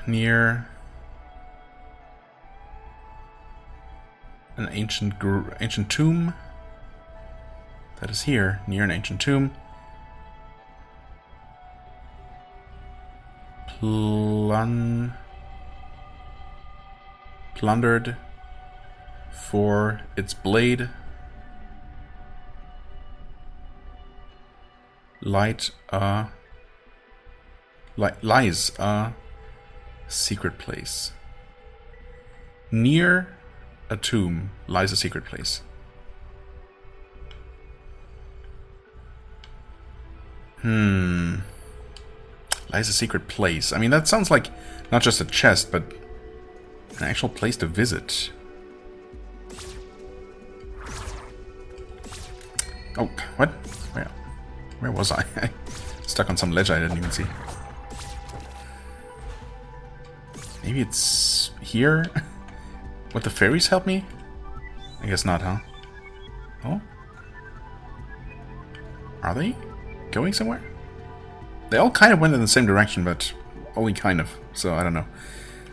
Near an ancient tomb. That is here, near an ancient tomb. Plundered for its blade. Lies a secret place. Near a tomb lies a secret place. Lies a secret place. I mean, that sounds like not just a chest, but an actual place to visit. Oh, what? Where was I? Stuck on some ledge I didn't even see. Maybe it's here? Would the fairies help me? I guess not, huh? Oh? Are they going somewhere? They all kind of went in the same direction, but only kind of. So, I don't know.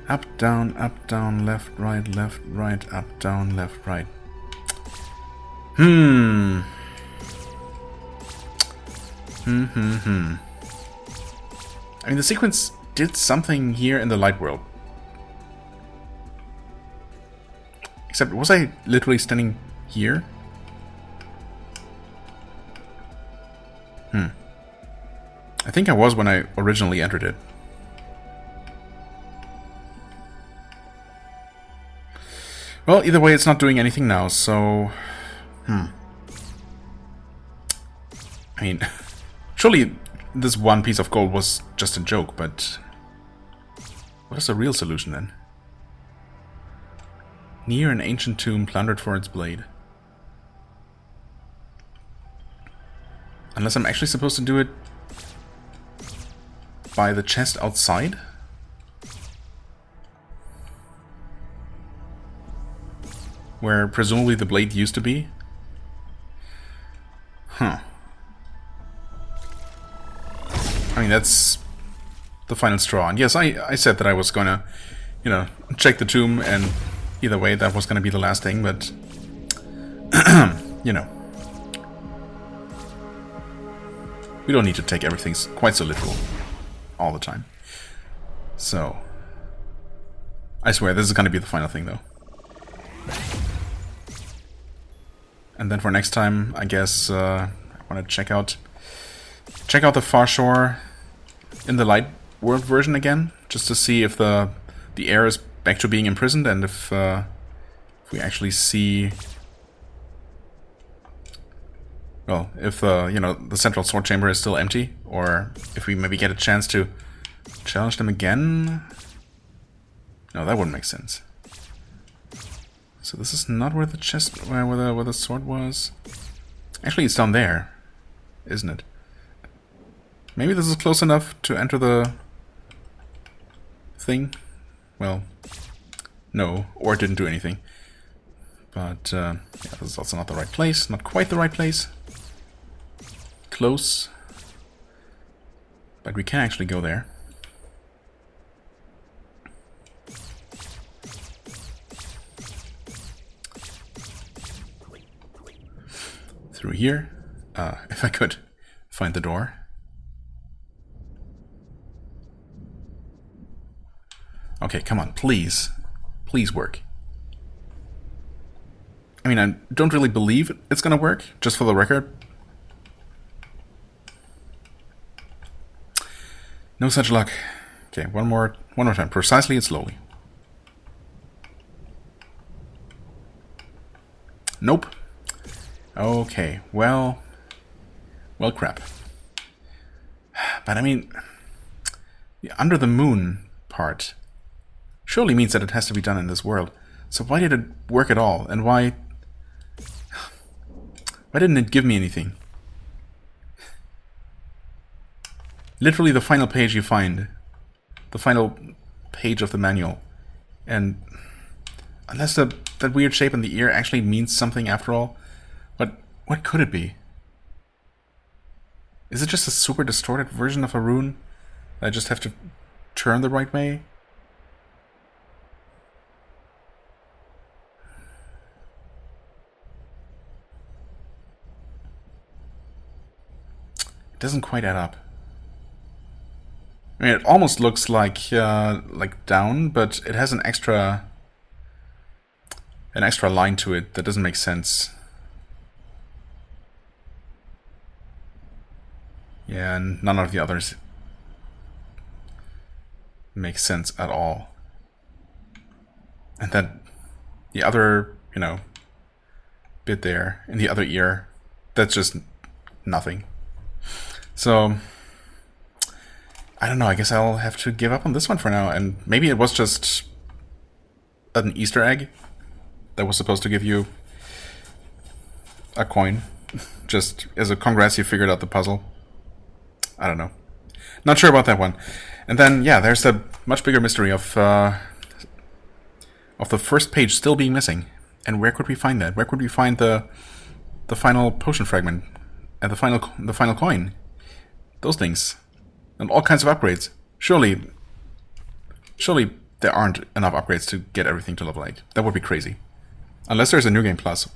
Up, down, left, right, up, down, left, right. I mean, the sequence did something here in the light world. Except, was I literally standing here? I think I was when I originally entered it. Well, either way, it's not doing anything now, so... I mean, surely this one piece of gold was just a joke, but... what is the real solution then? Near an ancient tomb plundered for its blade. Unless I'm actually supposed to do it by the chest outside? Where presumably the blade used to be? Huh. I mean, that's the final straw. And yes, I said that I was gonna, check the tomb, and either way that was gonna be the last thing, but you know, we don't need to take everything quite so literal all the time. So, I swear, this is going to be the final thing, though. And then for next time, I guess I want to check out the Far Shore in the Light World version again, just to see if the air is back to being imprisoned, and if we actually see, well, if you know, the central sword chamber is still empty, or if we maybe get a chance to challenge them again. No, that wouldn't make sense. So this is not where the chest, where the sword was. Actually, it's down there, isn't it? Maybe this is close enough to enter the thing. Well, no, or it didn't do anything. But yeah, this is also not the right place. Not quite the right place. Close. But we can actually go there. Through here. If I could find the door. Okay, come on, please. Please work. I mean, I don't really believe it's gonna work, just for the record. No such luck. Okay, one more time, precisely and slowly. Nope. Okay, well, crap. But I mean, the under the moon part surely means that it has to be done in this world. So why did it work at all? And why didn't it give me anything? Literally the final page you find. The final page of the manual. And unless that weird shape in the ear actually means something after all, what could it be? Is it just a super distorted version of a rune that I just have to turn the right way? It doesn't quite add up. I mean, it almost looks like down, but it has an extra line to it that doesn't make sense. Yeah, and none of the others make sense at all. And then the other, you know, bit there in the other ear, that's just nothing. So, I don't know, I guess I'll have to give up on this one for now, and maybe it was just an Easter egg that was supposed to give you a coin, just as a congrats you figured out the puzzle. I don't know. Not sure about that one. And then, yeah, there's the much bigger mystery of the first page still being missing. And where could we find that? Where could we find the final potion fragment and the final coin? Those things. And all kinds of upgrades. Surely there aren't enough upgrades to get everything to level 8. That would be crazy. Unless there's a New Game Plus.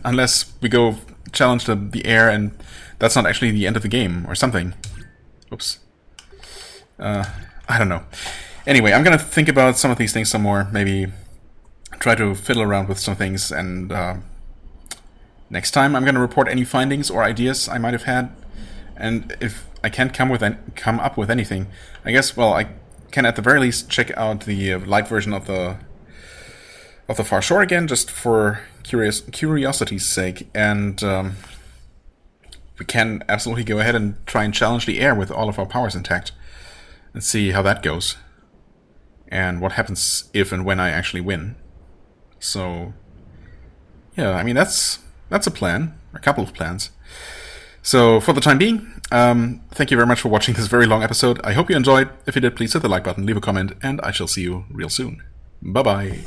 Unless we go challenge the air and that's not actually the end of the game or something. Oops. I don't know. Anyway, I'm gonna think about some of these things some more. Maybe try to fiddle around with some things, and next time I'm gonna report any findings or ideas I might have had. And if I can't come up with anything, I guess, well, I can at the very least check out the light version of the Far Shore again, just for curiosity's sake, and we can absolutely go ahead and try and challenge the air with all of our powers intact, and see how that goes, and what happens if and when I actually win. So, yeah, I mean, that's a plan, a couple of plans. So, for the time being, thank you very much for watching this very long episode. I hope you enjoyed. If you did, please hit the like button, leave a comment, and I shall see you real soon. Bye-bye.